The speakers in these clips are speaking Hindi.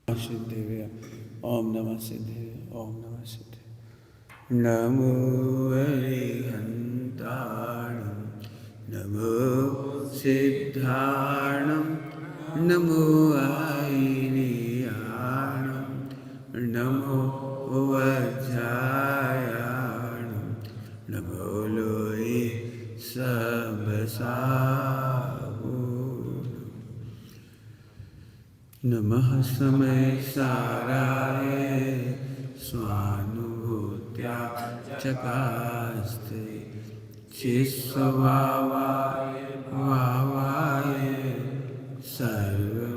सिद्धेभ्य ओम नमः सिद्धेभ्य ओम नमः सिद्धेभ्य नमो अरिहन्ताणं नमो सिद्धाणं नमो आयिर्याणं नमो वज्रायाणं नमो लोये सबसाहु नमः समय साराय स्वानुभूत्या चकास्ते चिस्वभावाय भावाय सर्वभावान्तरचिरे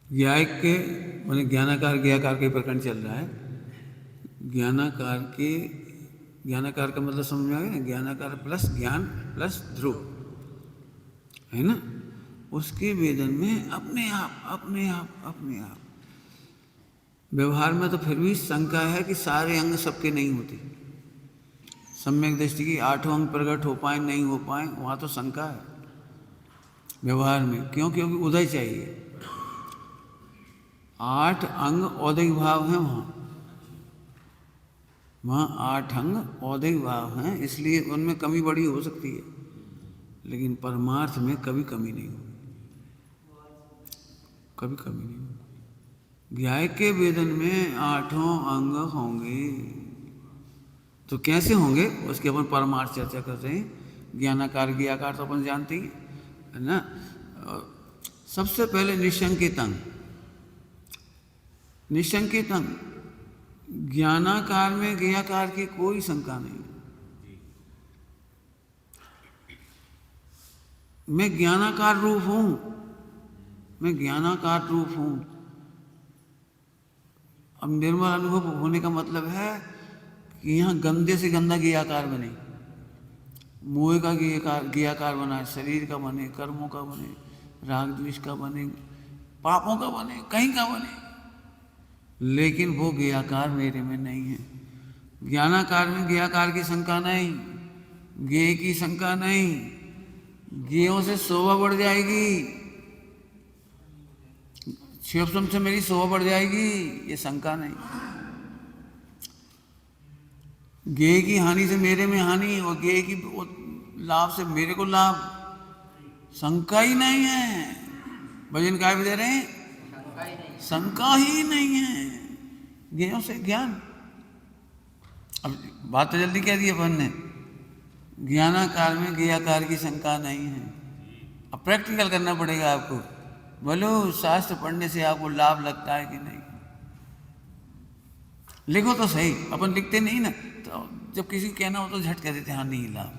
ज्ञायक के मैंने ज्ञानाकार ज्ञाकार के प्रकरण चल रहा है। ज्ञानाकार का मतलब समझ में आ गया। ज्ञानाकार प्लस ज्ञान प्लस ध्रुव है ना। उसके वेदन में अपने आप व्यवहार में तो फिर भी शंका है कि सारे अंग सबके नहीं होते। सम्यक दृष्टि की 8 अंग प्रकट हो पाए नहीं हो पाए, वहां तो शंका है व्यवहार में। क्यों? क्योंकि उदय चाहिए। 8 अंग औदिक भाव हैं वहाँ 8 अंग औदिक भाव हैं, इसलिए उनमें कमी बड़ी हो सकती है, लेकिन परमार्थ में कभी कमी नहीं होगी, कभी कमी नहीं होगी। ज्ञाय के वेदन में 8 अंग होंगे, तो कैसे होंगे उसके अपन परमार्थ चर्चा कर रहे हैं। ज्ञानाकार ज्ञाकार तो अपन जानते ही है ना। सबसे पहले निशंकित अंग। निशंकित अंग ज्ञानाकार में ज्ञाकार की कोई शंका नहीं। मैं ज्ञानाकार रूप हूं, मैं ज्ञानाकार रूप हूं। अब निर्मल अनुभव होने का मतलब है कि यहां गंदे से गंदा ज्ञाकार बने, मोह का ज्ञाकार बना, शरीर का बने, कर्मों का बने, राग द्वेष का बने, पापों का बने, कहीं का बने, लेकिन वो ज्ञाकार मेरे में नहीं है। ज्ञानाकार में ज्ञाकार की शंका नहीं, ज्ञेय की शंका नहीं। ज्ञेयों से शोभा बढ़ जाएगी, शिवसम से मेरी शोभा बढ़ जाएगी, ये शंका नहीं। ज्ञेय की हानि से मेरे में हानि और ज्ञेय की लाभ से मेरे को लाभ, शंका ही नहीं है। भजन काय भी दे रहे हैं, शंका ही नहीं है। ज्ञेयों से ज्ञान। अब बात तो जल्दी कह दी अपन ने। ज्ञानाकार में ज्ञाकार की शंका नहीं है। अब प्रैक्टिकल करना पड़ेगा आपको। बोलो शास्त्र पढ़ने से आपको लाभ लगता है कि नहीं? लिखो तो सही, अपन लिखते नहीं ना, तो जब किसी को कहना हो तो झट कह देते हाँ नहीं लाभ।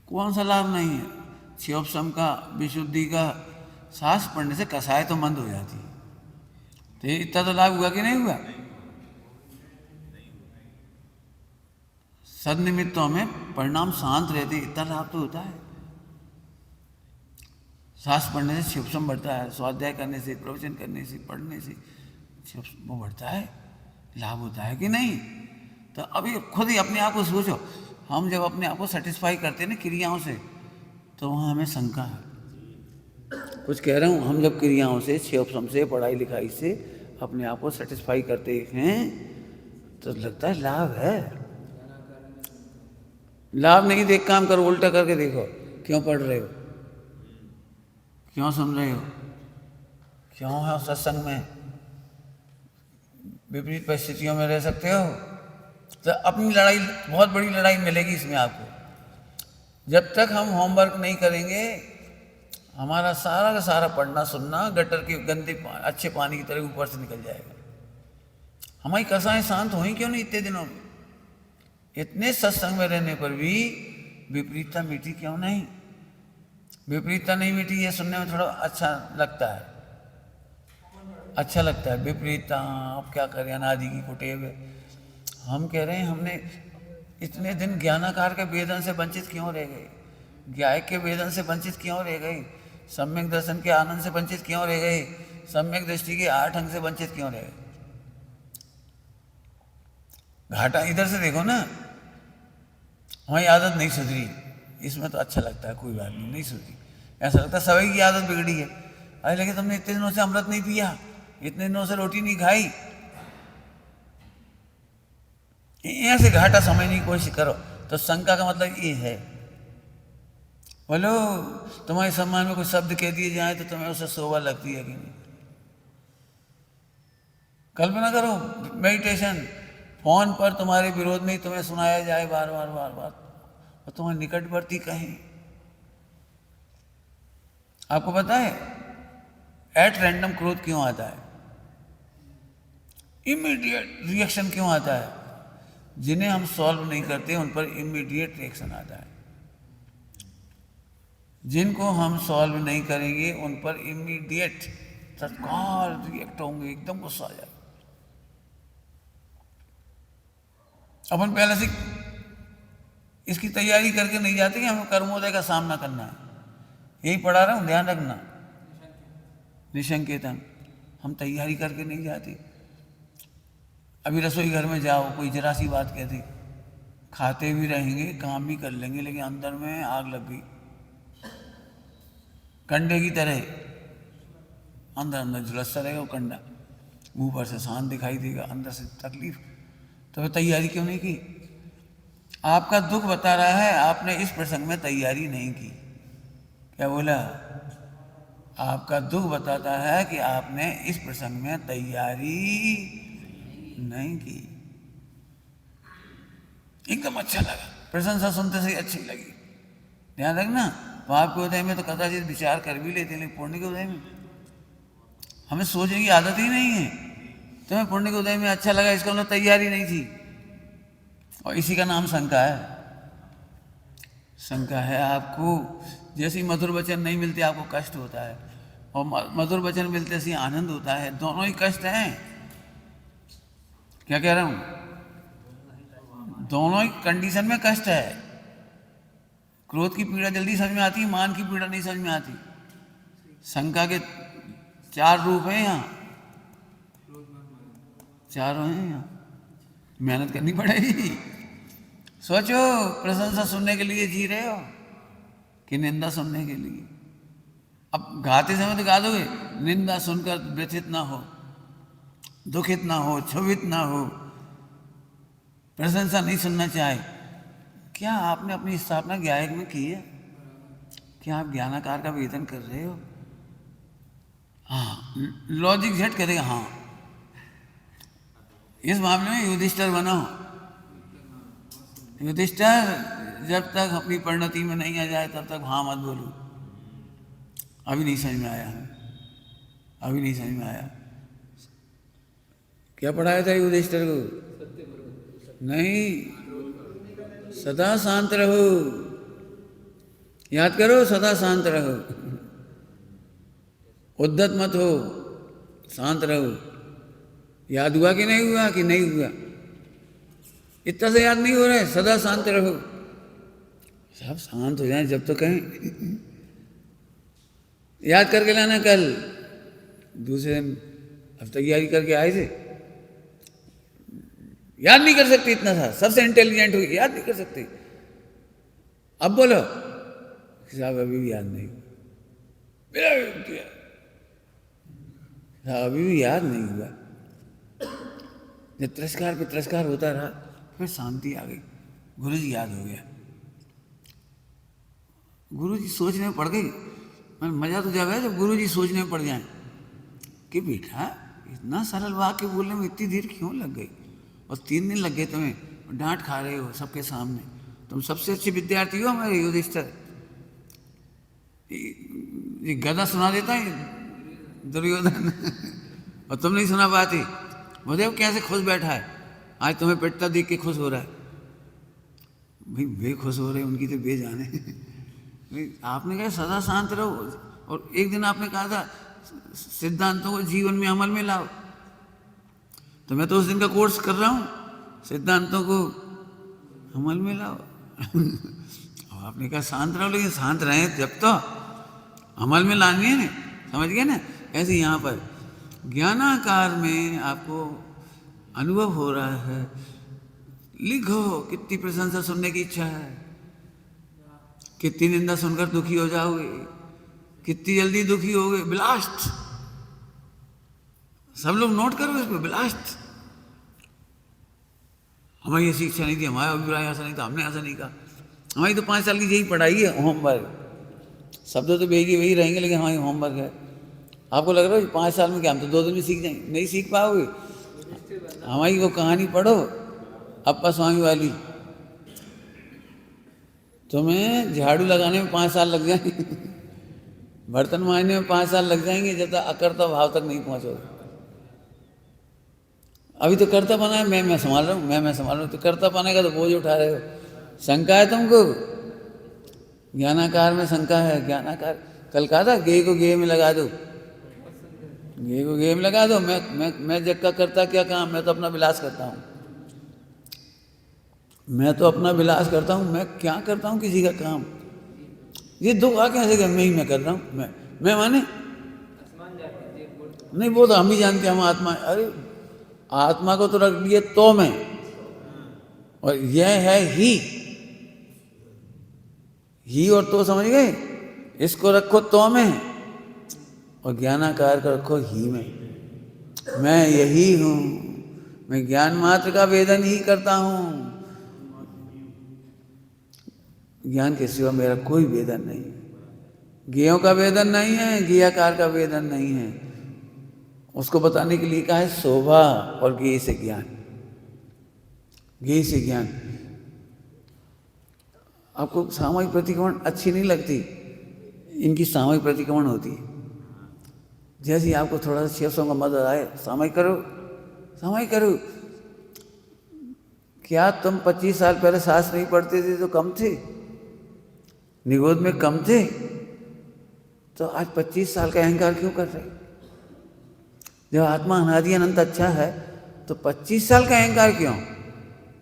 कौन सा लाभ नहीं है? शिवोपशम का, विशुद्धि का, शास्त्र पढ़ने से कसाय तो मंद हो जाती है। तो इतना तो लाभ हुआ कि नहीं हुआ? सदनिमित्तों में परिणाम शांत रहते, इतना लाभ तो होता है। शास्त्र पढ़ने से शिवसम बढ़ता है, स्वाध्याय करने से, प्रवचन करने से, पढ़ने से वो बढ़ता है, लाभ होता है कि नहीं? तो अभी खुद ही अपने आप को सोचो। हम जब अपने आप को सेटिस्फाई करते हैं ना क्रियाओं से, तो वहाँ हमें शंका है। कुछ कह रहा हूँ, हम जब क्रियाओं से, शिवसम से, पढ़ाई लिखाई से अपने आप को सेटिस्फाई करते हैं तो लगता है लाभ है। लाभ नहीं देख काम करो, उल्टा करके देखो। क्यों पढ़ रहे हो? क्यों सुन रहे हो? क्यों है सत्संग में? विपरीत परिस्थितियों में रह सकते हो तो अपनी लड़ाई, बहुत बड़ी लड़ाई मिलेगी इसमें आपको। जब तक हम होमवर्क नहीं करेंगे, हमारा सारा का सारा पढ़ना सुनना गटर के गंदे अच्छे पानी की तरह ऊपर से निकल जाएगा। हमारी कसाएं शांत हुई क्यों नहीं इतने दिनों में? इतने सत्संग में रहने पर भी विपरीतता मिटी क्यों नहीं? विपरीतता नहीं मिटी, ये सुनने में थोड़ा अच्छा लगता है, अच्छा लगता है। विपरीतता, अब क्या करें, अनादि की कुटे हुए। हम कह रहे हैं हमने इतने दिन ज्ञानाकार के वेदन से वंचित क्यों रह गए? ज्ञायक के वेदन से वंचित क्यों रह गए? सम्यक दर्शन के आनंद से वंचित क्यों रह गए? सम्यक दृष्टि के 8 अंग से वंचित क्यों रह गए? घाटा इधर से देखो ना, हमारी आदत नहीं सुधरी, इसमें तो अच्छा लगता है, कोई बात नहीं, नहीं सुधरी। ऐसा लगता है सभी की आदत बिगड़ी है। अरे लेकिन तुमने इतने दिनों से अमृत नहीं पिया, इतने दिनों से रोटी नहीं खाई, ऐसे घाटा समझने की कोशिश करो। तो शंका का मतलब ये है, बोलो तुम्हारे सम्मान में कोई शब्द कह दिए जाए तो तुम्हें उसे शोभा लगती है कि नहीं? कल्पना करो, मेडिटेशन फोन पर तुम्हारे विरोध में तुम्हें सुनाया जाए बार बार बार बार, और तुम्हारे निकटवर्ती कहें। आपको पता है एट रैंडम क्रोध क्यों आता है? इमीडिएट रिएक्शन क्यों आता है? जिन्हें हम सॉल्व नहीं करते उन पर इमीडिएट रिएक्शन आता है। जिनको हम सॉल्व नहीं करेंगे उन पर इमीडिएट तत्काल रिएक्ट होंगे, एकदम गुस्सा आ जाए। अपन पहले से इसकी तैयारी करके नहीं जाते कि हमें कर्मोदय का सामना करना है। यही पढ़ा रहा हूं, ध्यान रखना, निसंकेतन। हम तैयारी करके नहीं जाते। अभी रसोई घर में जाओ, कोई जरा सी बात कहती, खाते भी रहेंगे, काम भी कर लेंगे, लेकिन अंदर में आग लग गई, कंडे की तरह अंदर अंदर झुलसता रहेगा वो कंडा, मुंह पर से शांत दिखाई देगा, अंदर से तकलीफ। तो तैयारी क्यों नहीं की? आपका दुख बता रहा है आपने इस प्रसंग में तैयारी नहीं की। क्या बोला? आपका दुख बताता है कि आपने इस प्रसंग में तैयारी नहीं की। एकदम अच्छा लगा, प्रशंसा सुनते से अच्छी लगी। ध्यान रखना, पाप के उदय में तो कदाचित विचार कर भी लेते हैं, लेकिन पुण्य के उदय में हमें सोचने की आदत ही नहीं है। तुम्हें पुण्य के उदय में अच्छा लगा, इसका मतलब तैयारी नहीं थी, और इसी का नाम शंका है। शंका है आपको। जैसे ही मधुर वचन नहीं मिलते आपको कष्ट होता है, और मधुर वचन मिलते से आनंद होता है। दोनों ही कष्ट हैं। क्या कह रहा हूं? दोनों ही कंडीशन में कष्ट है। क्रोध की पीड़ा जल्दी समझ में आती है, मान की पीड़ा नहीं समझ में आती। शंका के 4 रूप हैं यहाँ, चारों हैं यहाँ, मेहनत करनी पड़ेगी। सोचो, प्रशंसा सुनने के लिए जी रहे हो कि निंदा सुनने के लिए? अब गाते समय तो गा दोगे, निंदा सुनकर व्यथित ना हो, दुखित ना हो, क्षुभित ना हो, प्रशंसा नहीं सुनना चाहे। क्या आपने अपनी स्थापना ज्ञायक में की है? क्या आप ज्ञानाकार का वेदन कर रहे हो? हाँ, लॉजिक झट करेगा हाँ। इस मामले में युधिष्ठिर बनो। युधिष्ठिर जब तक अपनी परिणति में नहीं आ जाए तब तक हाँ मत बोलो। अभी नहीं समझ में आया है, अभी नहीं समझ में आया। क्या पढ़ाया था युधिष्ठिर को? नहीं, सदा शांत रहो। याद करो, सदा शांत रहो, उद्धत मत हो, शांत रहो। याद हुआ कि नहीं हुआ? कि नहीं हुआ? इतना से याद नहीं हो रहा है? सदा शांत रहो। सब शांत हो जाए जब तो कहें। याद करके लाना कल, दूसरे दिन। अब तैयारी करके आए थे, याद नहीं कर सकते इतना था, सबसे इंटेलिजेंट हुई, याद नहीं कर सकते। अब बोलो साहब अभी भी याद नहीं, अभी भी याद नहीं हुआ। जब तिरस्कार पे तिरस्कार होता रहा, फिर शांति आ गई, गुरु जी याद हो गया। गुरु जी सोचने में पड़ गई। मजा तो जब है जब गुरु जी सोचने में पड़ जाए कि बेटा इतना सरल वाक्य बोलने में इतनी देर क्यों लग गई, और 3 दिन लग गए तुम्हें, डांट खा रहे हो सबके सामने। तुम सबसे अच्छे विद्यार्थी हो हमारे युधिष्ठिर। ये गदा सुना देता है दुर्योधन और तुम नहीं सुना पाते। बोले कैसे खुश बैठा है, आज तुम्हें पिटता देख के खुश हो रहा है। भाई वे खुश हो रहे, उनकी तो बे जाने। भाई आपने कहा सदा शांत रहो, और एक दिन आपने कहा था सिद्धांतों को जीवन में अमल में लाओ। तो मैं तो उस दिन का कोर्स कर रहा हूँ, सिद्धांतों को अमल में लाओ। और आपने कहा शांत रहो, लेकिन शांत रहे जब तो अमल में लानी है, समझ गए ना। ऐसे यहाँ पर ज्ञानाकार में आपको अनुभव हो रहा है, लिखो कितनी प्रशंसा सुनने की इच्छा है, कितनी निंदा सुनकर दुखी हो जाओगे, कितनी जल्दी दुखी होगे। ब्लास्ट, सब लोग नोट करो इस पर, ब्लास्ट। हमारी ऐसी इच्छा नहीं थी, हमारा अभिप्राय ऐसा नहीं था, हमने ऐसा नहीं कहा। हमारी तो 5 साल की यही पढ़ाई है, होमवर्क। शब्द तो बेगी वही रहेंगे, लेकिन हमारी होमवर्क है। आपको लग रहा है 5 साल में क्या हम तो 2 दिन में सीख जाएंगे? नहीं सीख पाओगे। हमारी वो कहानी पढ़ो अप्पा स्वामी वाली, तुम्हें झाड़ू लगाने में 5 साल लग जाएंगे, बर्तन मांजने में 5 साल लग जाएंगे, जब तक अकर्ता भाव तक नहीं पहुंचोगे। अभी तो कर्ता बना है, मैं संभाल रहा हूँ, मैं संभाल रहा हूँ। तो कर्ता बनेगा तो बोझ उठा रहे हो, शंका है तुमको। ज्ञानाकार में शंका है। ज्ञानाकार कल कहा था गे को गे में लगा दो, गे को गे में लगा दो। मैं जग का करता क्या काम, मैं तो अपना विलास करता हूँ, मैं तो अपना विलास करता हूँ, मैं क्या करता हूँ किसी का काम। ये दो आ कैसे कर, मैं कर रहा हूँ। मैं माने नहीं, वो तो हम ही जानते हैं हम आत्मा। अरे आत्मा को तो रख दिए तो में, और यह है ही और तो, समझ गए। इसको रखो तो में, और ज्ञानाकार को रखो ही में। मैं यही हूँ, मैं ज्ञान मात्र का वेदन ही करता हूँ। ज्ञान के सिवा मेरा कोई वेदन नहीं है। ज्ञेयों का वेदन नहीं है, ज्ञेयाकार का वेदन नहीं है। उसको बताने के लिए कहा है शोभा और ज्ञेय से ज्ञान, ज्ञेय से ज्ञान। आपको सामूहिक प्रतिक्रमण अच्छी नहीं लगती, इनकी सामूहिक प्रतिक्रमण होती है। जैसे ही आपको थोड़ा सा 600 का मदद आए, सामूहिक करो, सामूहिक करो। क्या तुम 25 साल पहले शास्त्र नहीं पढ़ते थे तो कम थे, निगोद में कम थे, तो आज 25 साल का अहंकार क्यों कर रहे? जब आत्मा अनादि अनंत अच्छा है तो 25 साल का अहंकार क्यों,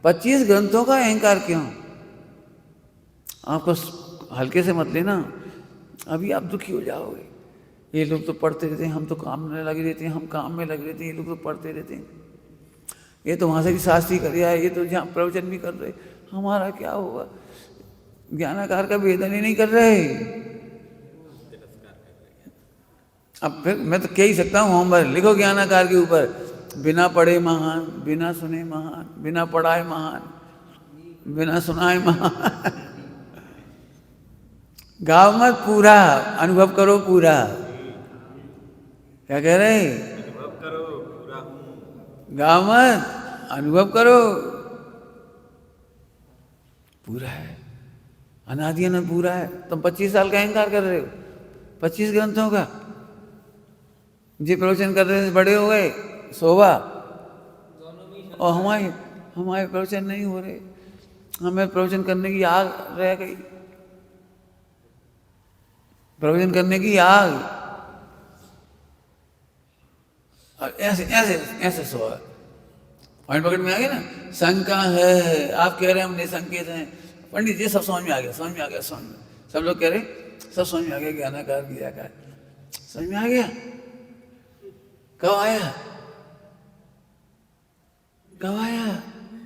25 ग्रंथों का अहंकार क्यों? आपको हल्के से मत लेना, अभी आप दुखी हो जाओगे। ये लोग तो पढ़ते रहते हैं, हम तो काम में लगे रहते हैं, हम काम में लगे रहते हैं, ये लोग तो पढ़ते रहते हैं, ये तो वहाँ से भी शास्त्री कर रहा है, ये तो जहाँ प्रवचन भी कर रहे, हमारा क्या होगा? ज्ञानाकार का वेदन ही नहीं कर रहे। अब फिर मैं तो कह ही सकता हूँ, होमवर्क लिखो ज्ञानाकार के ऊपर, बिना पढ़े महान, बिना सुने महान, बिना पढ़ाए महान, बिना सुनाए महान। गाओ मत, पूरा अनुभव करो, पूरा। क्या कह रहे? अनुभव करो, पूरा हूँ। गाओ मत, अनुभव करो, पूरा है, अनादि अनंत पूरा है। तुम 25 साल का अहंकार कर रहे हो, 25 ग्रंथों का। जी प्रवचन कर रहे थे, बड़े हो गए, शोभा, और हमारे प्रवचन नहीं हो रहे, हमें प्रवचन करने की आग रह गई, प्रवचन करने की आग। और ऐसे ऐसे ऐसे सोआ, पॉइंट पकड़ में आ गया ना। शंका है, आप कह रहे हैं हम निसंकेत हैं। पंडित जी सब समझ में आ गया, समझ में आ गया, समझ में। सब लोग कह रहे सब समझ में आ गया, ज्ञानाकार ज्ञेयाकार समझ में आ गया। कब आया? कब आया?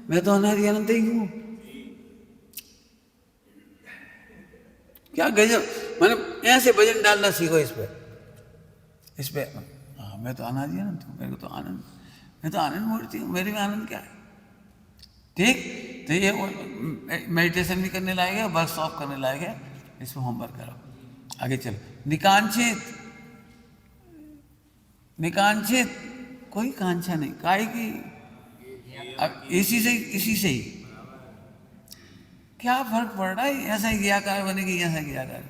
मैं तो अनादि अनंत ही हूँ। क्या गजब, मैंने ऐसे वजन डालना सीखो इस पे। हाँ, मैं तो अनादि अनंत हूँ, मेरे को तो आनंद, मैं तो आनंद मूर्ति हूँ, मेरे में आनंद क्या है? ठीक, तो ये मेडिटेशन भी करने लायक है, वर्कशॉप करने लायक है, इसमें होमवर्क करो। आगे चलो। निकांक्षित कोई कांक्षा नहीं, काहे की? अब इसी से ही क्या फर्क पड़ रहा है? ऐसा ही ज्ञेयाकार बनेगी, ऐसा ज्ञेयाकार।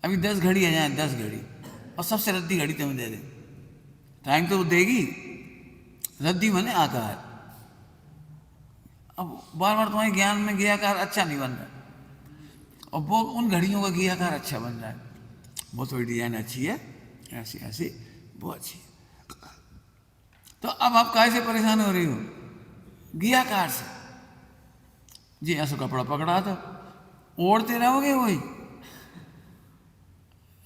अभी 10 घड़ी आ जाए, 10 घड़ी, और सबसे रद्दी घड़ी तुम्हें दे दे, टाइम तो वो देगी। रद्दी बने आकार, अब बार बार तुम्हारे ज्ञान में घियाकार अच्छा नहीं बन रहा, और वो उन घड़ियों का घियाकार अच्छा बन रहा है। वो थोड़ी डिजाइन अच्छी है, ऐसी ऐसी, वो अच्छी है। तो अब आप काहे से परेशान हो रही हो? घियाकार से। जी ऐसा कपड़ा पकड़ा तो ओढ़ते रहोगे वही।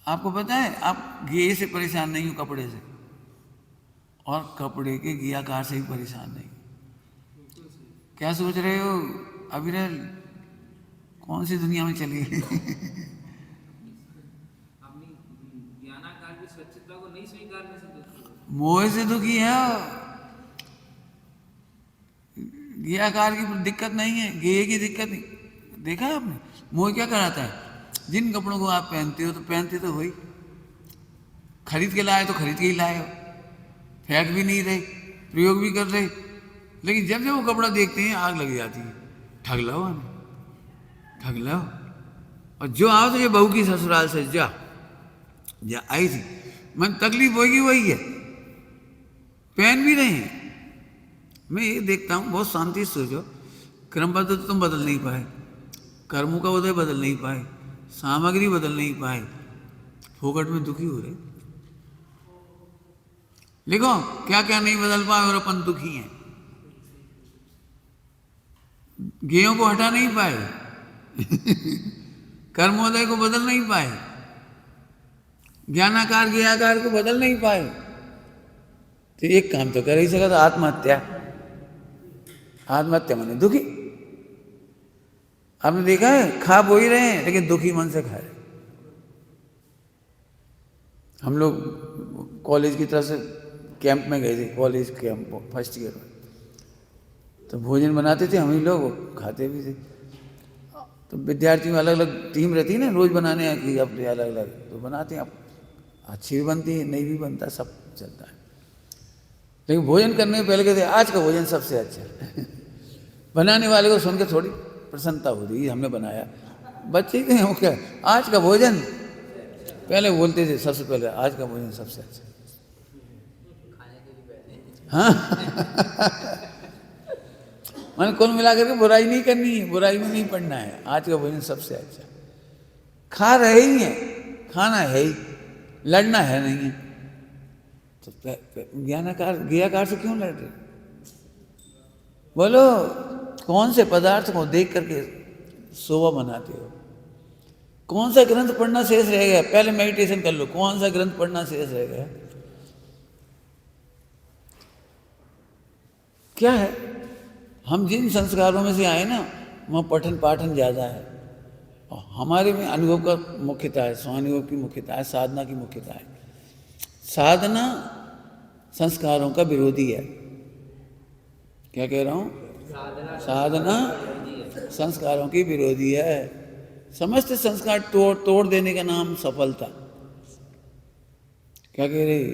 आपको पता है आप घी से परेशान नहीं हो, कपड़े से, और कपड़े के घियाकार से भी परेशान नहीं। क्या सोच रहे हो अविरल, कौन सी दुनिया में चली गई? मोह से दुखी है, घियाकार की दिक्कत नहीं है, घी की दिक्कत नहीं। देखा आपने मोह क्या कराता है? जिन कपड़ों को आप पहनते हो तो पहनते तो वही, खरीद के लाए तो खरीद के ही लाए हो, फेंक भी नहीं रहे, प्रयोग भी कर रहे, लेकिन जब जब वो कपड़ा देखते हैं आग लग जाती है। ठग लो हमें, ठग लो। और जो आओ तो ये बहू की ससुराल से जा आई थी, मन तकलीफ होगी वही है, पहन भी रहे हैं। मैं ये देखता हूँ बहुत शांति से सोचो, क्रम बदल तो तुम बदल नहीं पाए, कर्मों का उदय बदल नहीं पाए, सामग्री बदल नहीं पाए, फोकट में दुखी हो रहे। देखो क्या क्या नहीं बदल पाए और अपन दुखी हैं। गेयों को हटा नहीं पाए, कर्मोदय को बदल नहीं पाए, ज्ञानाकार ज्ञाकार को बदल नहीं पाए। तो एक काम तो कर ही सका था, आत्महत्या। आत्महत्या माने दुखी। आपने देखा है खा वो ही रहे हैं लेकिन दुखी मन से खा रहे। हम लोग कॉलेज की तरफ से कैंप में गए थे, कॉलेज कैंप फर्स्ट ईयर में, तो भोजन बनाते थे हम ही लोग, खाते भी थे। तो विद्यार्थियों में अलग अलग टीम रहती है ना, रोज बनाने की अपने अलग अलग, तो बनाते हैं। अब अच्छी भी बनती है, नहीं भी बनता, सब चलता है। लेकिन भोजन करने के पहले कहते आज का भोजन सबसे अच्छा है। बनाने वाले को सुन के थोड़ी प्रसन्नता हो रही, हमने बनाया। बच्चे के हैं क्या, आज का भोजन पहले बोलते थे, सबसे पहले आज का भोजन सबसे अच्छा। हाँ। मैंने कुल मिलाकर के बुराई नहीं करनी है, बुराई में नहीं पड़ना है, आज का भोजन सबसे अच्छा। खा रहे ही हैं, खाना है ही, लड़ना है नहीं है। तो ज्ञानाकार ज्ञाकार से क्यों लड़ रहे? बोलो कौन से पदार्थ को देख करके शोभा बनाते हो? कौन सा ग्रंथ पढ़ना शेष रह गया? पहले मेडिटेशन कर लो, कौन सा ग्रंथ पढ़ना शेष रह गया? क्या है? हम जिन संस्कारों में से आए ना, वहाँ पठन पाठन ज़्यादा है, और हमारे में अनुभव का मुख्यता है, स्वानुभव की मुख्यता है, साधना की मुख्यता है। साधना संस्कारों का विरोधी है। क्या कह रहा हूँ? साधना संस्कारों की विरोधी है। समस्त संस्कार तोड़ देने का नाम सफलता। क्या कह रहे?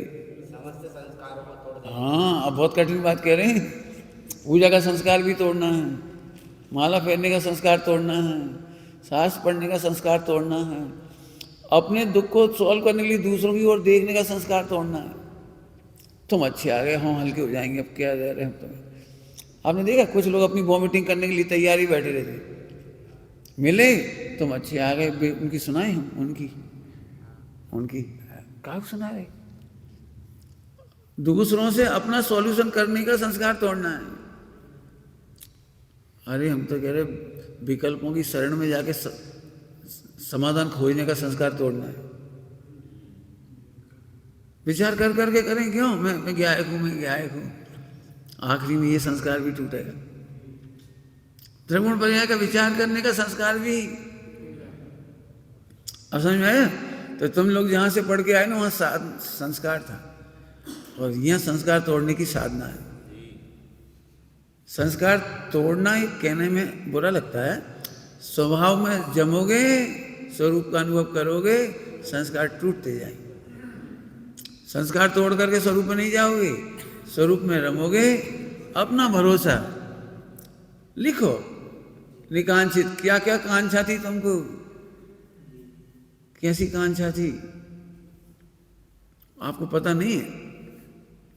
समस्त संस्कारों को तोड़। हाँ, अब बहुत कठिन बात कह रहे हैं। पूजा का संस्कार भी तोड़ना है, माला फेरने का संस्कार तोड़ना है, शास्त्र पढ़ने का संस्कार तोड़ना है, अपने दुख को सॉल्व करने के लिए दूसरों की ओर देखने का संस्कार तोड़ना है। तुम अच्छे आ गए, हम हल्के हो जाएंगे, अब क्या दे रहे हैं तुम्हें। आपने देखा कुछ लोग अपनी वॉमिटिंग करने के लिए तैयारी बैठे रहते, मिले तुम अच्छे आ गए, उनकी सुनाए हम, उनकी क्या सुना रहे? दूसरों से अपना सॉल्यूशन करने का संस्कार तोड़ना है। अरे हम तो कह रहे विकल्पों की शरण में जाके समाधान खोजने का संस्कार तोड़ना है। विचार कर करके करें, क्यों मैं गायक हूं, आखिरी में ये संस्कार भी टूटेगा। त्रिगुण पर्याय का विचार करने का संस्कार भी। अब समझ में आया? तो तुम लोग जहां से पढ़ के आए ना, वहां संस्कार था, और यह संस्कार तोड़ने की साधना है। संस्कार तोड़ना एक कहने में बुरा लगता है, स्वभाव में जमोगे, स्वरूप का अनुभव करोगे, संस्कार टूटते जाएंगे। संस्कार तोड़ करके स्वरूप में नहीं जाओगे, स्वरूप में रमोगे। अपना भरोसा लिखो, निकांक्षित क्या क्या कांक्षा थी तुमको, कैसी कांक्षा थी आपको पता नहीं है।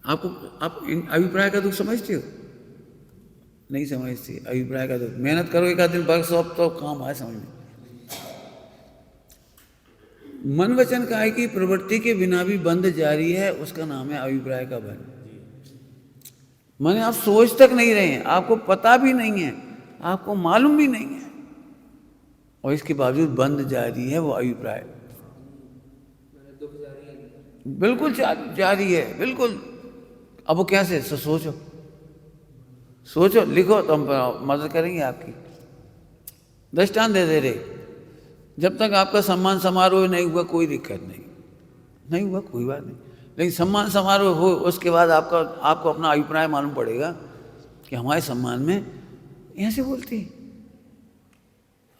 आप अभिप्राय का दुख समझते हो? नहीं समझती अभिप्राय का दोष। मेहनत करो एक आध दिन वर्कशॉप तो काम आए समझ में। मन वचन काय की प्रवृत्ति के बिना भी बंध जारी है, उसका नाम है अभिप्राय का बंध। माने आप सोच तक नहीं रहे हैं, आपको पता भी नहीं है, आपको मालूम भी नहीं है, और इसके बावजूद बंध जारी है वो अभिप्राय। बिल्कुल जारी है, बिल्कुल। अब वो कैसे? सोचो सोचो, लिखो तो हम मदद करेंगे आपकी। दृष्टांत दे रहे, जब तक आपका सम्मान समारोह नहीं हुआ कोई दिक्कत नहीं हुआ कोई बात नहीं, लेकिन सम्मान समारोह हो उसके बाद आपको अपना अभिप्राय मालूम पड़ेगा कि हमारे सम्मान में ऐसे बोलती,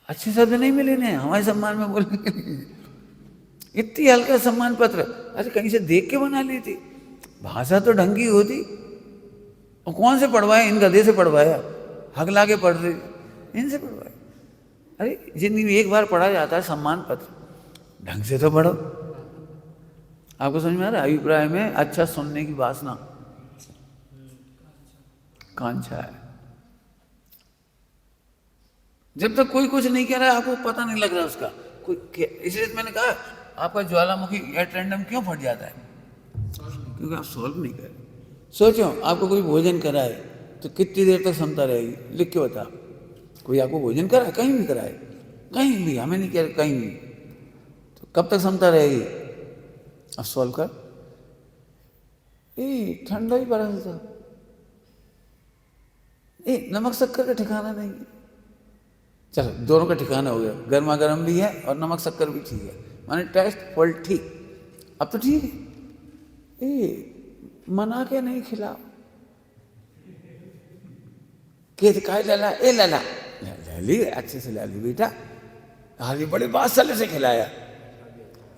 अच्छे शब्द नहीं मिले ने हमारे सम्मान में बोलने के लिए, इतनी हल्का सम्मान पत्र, अरे कहीं से देख के बना लेती, भाषा तो ढंग की होती। और कौन से पढ़वाए? इन गधे से पढ़वाया, हक ला के पढ़ रही, इनसे पढ़वाया। अरे जिंदगी में एक बार पढ़ा जाता है सम्मान पत्र, ढंग से तो पढ़ो। आपको समझ में आ रहा है? अभिप्राय में अच्छा सुनने की वासना, कांक्षा है। जब तक कोई कुछ नहीं कह रहा है आपको पता नहीं लग रहा उसका कोई, इसलिए मैंने कहा आपका ज्वालामुखी एट रैंडम क्यों फट जाता है? क्योंकि आप सॉल्व नहीं कर रहे। सोचो आपको कोई भोजन कराए तो कितनी देर तक क्षमता रहेगी? लिख के बता। कोई आपको भोजन कराए, कहीं भी कराए, कहीं भी, हमें नहीं कह रहे, कहीं भी, तो कब तक क्षमता रहेगी? अब सॉल्व कर। ठंडा ही पड़ा था, नमक शक्कर का ठिकाना नहीं है। चलो दोनों का ठिकाना हो गया, गर्मा गर्म भी है और नमक शक्कर भी ठीक है, माने टेस्ट फॉल्ट ठीक। अब तो ठीक है, मना के नहीं खिलाओ, के काय लाला, लाला ले ली, अच्छे से ला ली बेटा, हाली बड़े बादशाह से खिलाया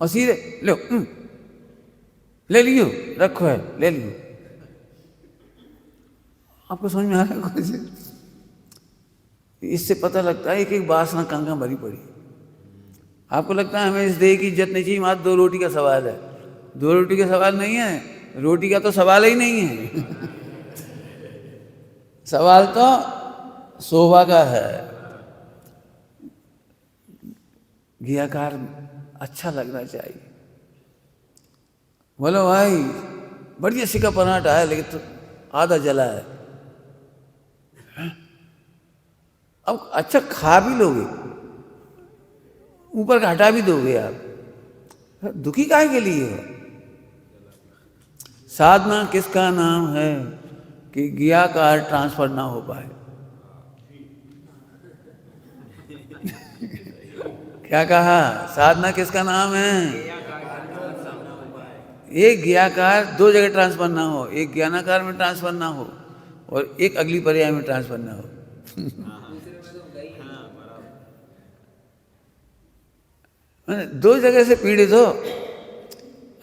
और सीधे लो, ले लियो, रखो है, ले लियो। आपको समझ में आ रहा है कुछ? इससे पता लगता है एक एक वासना कहाँ भरी पड़ी। आपको लगता है हमें इस देह की इज्जत नहीं चाहिए, मात्र 2 रोटी का सवाल है। 2 रोटी का सवाल नहीं है, रोटी का तो सवाल ही नहीं है। सवाल तो शोभा का है, घियाकार अच्छा लगना चाहिए। बोलो भाई बढ़िया सिका पराठा है लेकिन तो आधा जला है। अब अच्छा खा भी लोगे, ऊपर का हटा भी दोगे आप, दुखी काहे के लिए हो? साधना किसका नाम है कि घियाकार ट्रांसफर ना हो पाए। क्या कहा? साधना किसका नाम है? एक घियाकार 2 जगह ट्रांसफर ना हो, एक ज्ञानाकार में ट्रांसफर ना हो और एक अगली पर्याय में ट्रांसफर ना हो। मैंने 2 जगह से पीड़ित हो।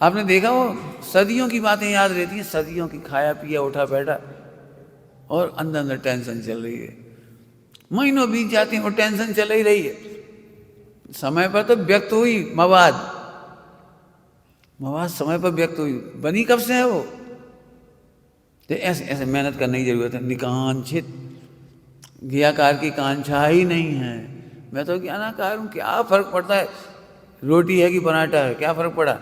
आपने देखा वो सदियों की बातें याद रहती हैं, सदियों की, खाया पिया उठा बैठा और अंदर अंदर टेंशन चल रही है, महीनों बीत जाते हैं और टेंशन चल ही रही है। समय पर तो व्यक्त हुई मवाद समय पर व्यक्त हुई, बनी कब से है वो? तो ऐसे ऐसे मेहनत करने की जरूरत है। निकांक्षित, ज्ञाकार की कांक्षा ही नहीं है। मैं तो ज्ञानाकार हूँ, क्या फर्क पड़ता है रोटी है कि पराठा है, क्या फर्क पड़ा?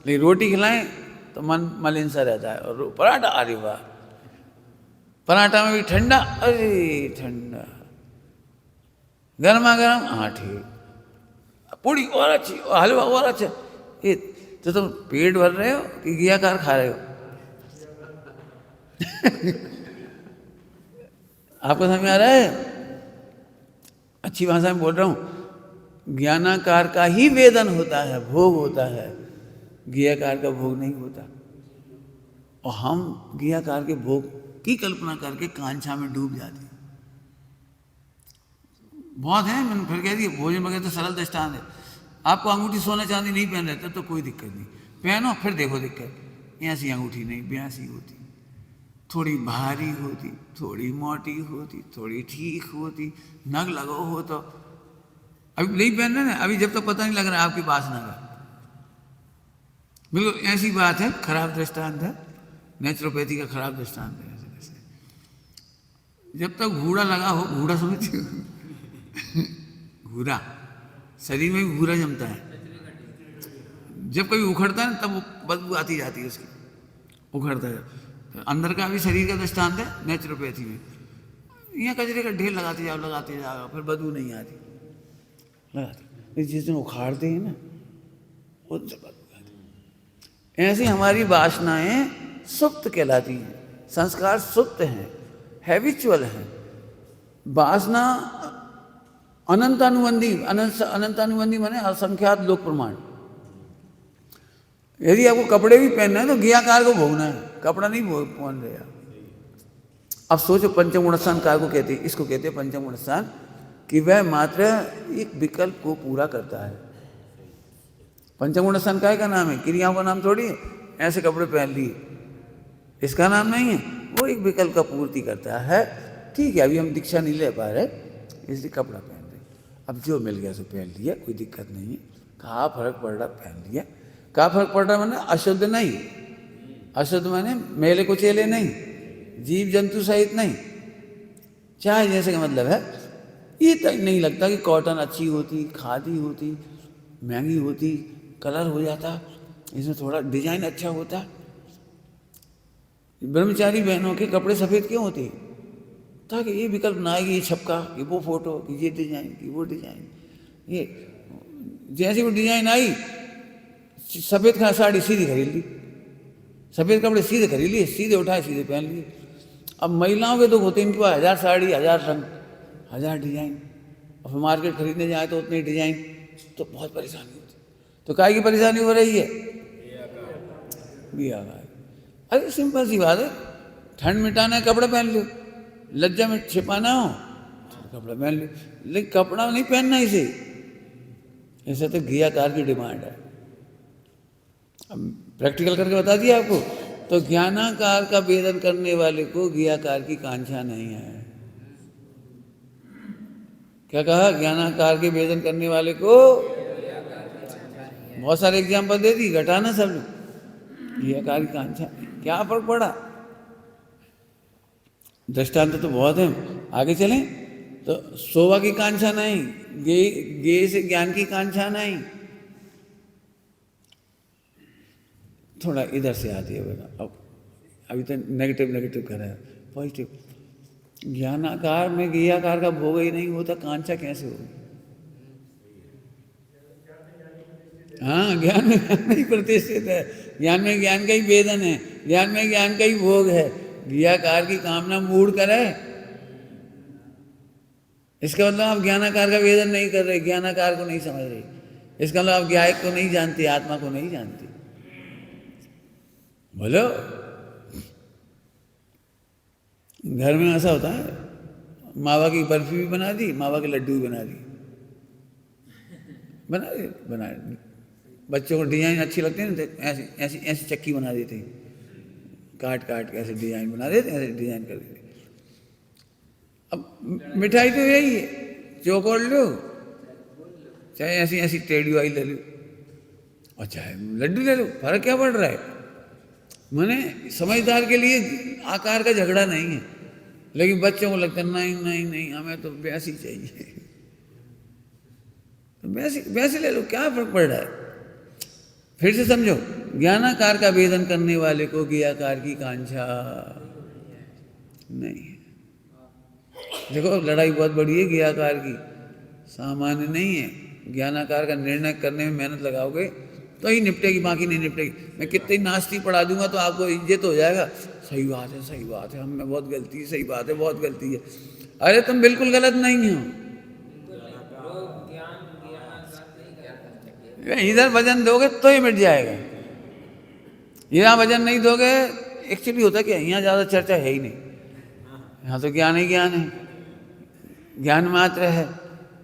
लेकिन रोटी खिलाएं तो मन मलिन सा रहता है, और पराठा, अरे वाह, पराठा में भी ठंडा, अरे ठंडा, गर्मा गर्म, हाँ ठीक, पूड़ी और अच्छी, हलवा और अच्छा। ये तो तुम पेट भर रहे हो कि घियाकार खा रहे हो? आपको समझ में आ रहा है? अच्छी भाषा में बोल रहा हूं। ज्ञानाकार का ही वेदन होता है, भोग होता है, घियाकार का भोग नहीं होता। और हम घियाकार के भोग की कल्पना करके कांक्षा में डूब जाते हैं। बहुत है, मैंने फिर कह दिया, भोजन वगैरह तो सरल दृष्टांत है। आपको अंगूठी सोना चांदी नहीं पहन रहे तब तो कोई दिक्कत नहीं, पहनो फिर देखो दिक्कत। ऐसी अंगूठी नहीं, ब्यासी होती, थोड़ी भारी होती, थोड़ी मोटी होती, थोड़ी ठीक होती, नग लगो हो तो अभी नहीं पहन रहे ना, अभी जब तक पता नहीं लग रहा है आपकी वासना का। बिल्कुल ऐसी बात है, खराब दृष्टांत है, नेचुरोपैथी का खराब दृष्टांत है। जब तक घूरा लगा हो, घूरा समझते हो? घूरा, शरीर में भी घूरा जमता है। जब कभी उखड़ता है ना तब वो बदबू आती जाती है उसकी, उखड़ता है। तो अंदर का भी शरीर का दृष्टांत है नेचुरोपैथी में। यहाँ कचरे का ढेर लगाते जाओ, फिर बदबू नहीं आती, लगाते। जिस दिन उखाड़ते हैं ना उस दिन बदबू आती। ऐसी हमारी वासनाएं सुप्त कहलाती हैं, संस्कार सुप्त हैं, हैबिचुअल हैं। वासना अनंतानुबंधी माने असंख्यात लोक प्रमाण। यदि आपको कपड़े भी पहनना है तो ज्ञाकार को भोगना है, कपड़ा नहीं पहन रहे आप। अब सोचो पंचम गुण स्थान काय को कहते हैं? इसको कहते हैं पंचम गुण स्थान, कि वह मात्र एक विकल्प को पूरा करता है। पंचम गुण स्थान काय का नाम है? क्रियाओं का नाम थोड़ी है। ऐसे कपड़े पहन लिए इसका नाम नहीं है, वो एक विकल्प का पूर्ति करता है। ठीक है, अभी हम दीक्षा नहीं ले पा रहे इसलिए कपड़ा पहन रहे, अब जो मिल गया सो पहन लिया, कोई दिक्कत नहीं है। कहाँ फर्क पड़ रहा, पहन लिया। कहाँ फर्क पड़ रहा माने अशुद्ध नहीं, अशुद्ध माने मेले कुचेले नहीं, जीव जंतु सहित नहीं, चाहे जैसे का मतलब है। ये तक नहीं लगता कि कॉटन अच्छी होती, खादी होती, महंगी होती, कलर हो जाता, इसमें थोड़ा डिजाइन अच्छा होता। ब्रह्मचारी बहनों के कपड़े सफ़ेद क्यों होते? ताकि ये विकल्प ना आए कि ये छपका, कि वो फोटो, कि ये डिजाइन, कि वो डिजाइन। ये जैसी वो डिजाइन आई, सफ़ेद का साड़ी सीधी खरीद ली, सफ़ेद कपड़े सीधे खरीद लिए, सीधे उठाए सीधे पहन लिए। अब महिलाओं के तो होते हैं इनके पास 1000 साड़ी, 1000 रंग, 1000 डिजाइन, और फिर मार्केट खरीदने जाए तो उतने डिजाइन, तो बहुत परेशानी होती। तो काय की परेशानी हो रही है? बियाकार। अरे सिंपल सी बात है, ठंड मिटाना है कपड़ा पहन लो, लज्जा में छिपाना हो तो कपड़ा पहन लो, लेकिन कपड़ा नहीं पहनना इसे। ऐसा तो ज्ञाकार की डिमांड है। अब प्रैक्टिकल करके बता दिया आपको। तो ज्ञानाकार का वेदन करने वाले को ज्ञाकार की कांक्षा नहीं है। क्या कहा? ज्ञानाकार के वेदन करने वाले को, बहुत सारे एग्जाम्पल दे दी, घटाना सब ज्ञाकार की कांक्षा। क्या फर्क पड़ा? दृष्टांत तो बहुत है, आगे चलें। तो शोभा की कांक्षा नहीं, गे से ज्ञान की कांक्षा नहीं। थोड़ा इधर से आती है बेटा। अब अभी तो नेगेटिव कर रहा है, पॉजिटिव। ज्ञानाकार में ज्ञाकार का भोग ही नहीं होता, कांक्षा कैसे होगी? हाँ, ज्ञान में ज्ञान ही प्रतिष्ठित है, ज्ञान में ज्ञान का ही वेदन है, ज्ञान में ज्ञान का ही भोग है। ज्ञाकार की कामना मूढ़ करे, इसका मतलब आप ज्ञानाकार का वेदन नहीं कर रहे, ज्ञानाकार को नहीं समझ रहे। इसका मतलब आप ज्ञायक को नहीं जानते, आत्मा को नहीं जानते। बोलो, घर में ऐसा होता है, मावा की बर्फी भी बना दी, मावा के लड्डू भी बना दी, बना बच्चों को डिजाइन अच्छी लगती है ना, तो ऐसी चक्की बना देते हैं, काट के ऐसे डिजाइन बना देते, ऐसे डिजाइन कर देते। अब मिठाई तो यही है, चौकोर लो, चाहे ऐसी टेढ़ी वाली ले लो, और चाहे लड्डू ले लो, फर्क क्या पड़ रहा है? माने समझदार के लिए आकार का झगड़ा नहीं है, लेकिन बच्चों को लगता है नहीं हमें तो वैसी चाहिए, तो वैसे ले लो, क्या फर्क पड़ रहा है? फिर से समझो, ज्ञानाकार का वेदन करने वाले को ज्ञाकार की कांक्षा नहीं है। देखो, लड़ाई बहुत बड़ी है ज्ञाकार की, सामान्य नहीं है। ज्ञानाकार का निर्णय करने में मेहनत लगाओगे तो ही निपटेगी, बाकी नहीं निपटेगी। मैं कितनी नास्ती पढ़ा दूंगा तो आपको इज्जत हो जाएगा, सही बात है, हम में बहुत गलती है, सही बात है, बहुत गलती है। अरे तुम बिल्कुल गलत नहीं हो। इधर वजन दोगे तो ही मिट जाएगा, यहाँ वजन नहीं दोगे। एक्चुअली होता क्या, यहाँ ज़्यादा चर्चा है ही नहीं, यहाँ तो ज्ञान ही ज्ञान है, ज्ञान मात्र है,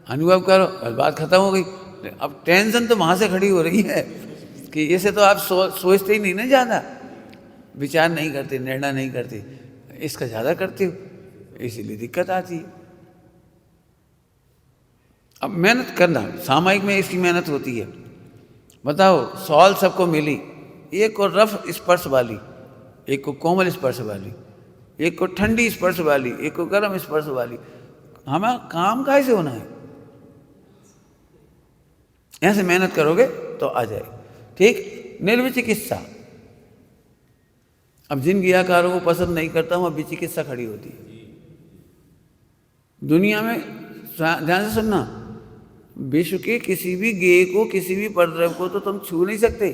अनुभव करो, बस बात खत्म हो गई। अब टेंशन तो वहाँ से खड़ी हो रही है कि इसे तो आप सोचते ही नहीं ना, ज़्यादा विचार नहीं करते, निर्णय नहीं करते, इसका ज़्यादा करते हो, इसीलिए दिक्कत आती है। अब मेहनत करना, सामायिक में इसकी मेहनत होती है। बताओ, सॉल सबको मिली, एक को रफ स्पर्श वाली, एक को कोमल स्पर्श वाली, एक को ठंडी स्पर्श वाली, एक को गर्म स्पर्श वाली। हमें काम कैसे होना है? ऐसे मेहनत करोगे तो आ जाए। ठीक, निर्विचिकित्सा। अब जिन क्रियाकारों को पसंद नहीं करता हूं, अब विचिकित्सा खड़ी होती है दुनिया में। ध्यान से सुनना, विश्व के किसी भी गेय को, किसी भी परद्रव्य को तो तुम छू नहीं सकते,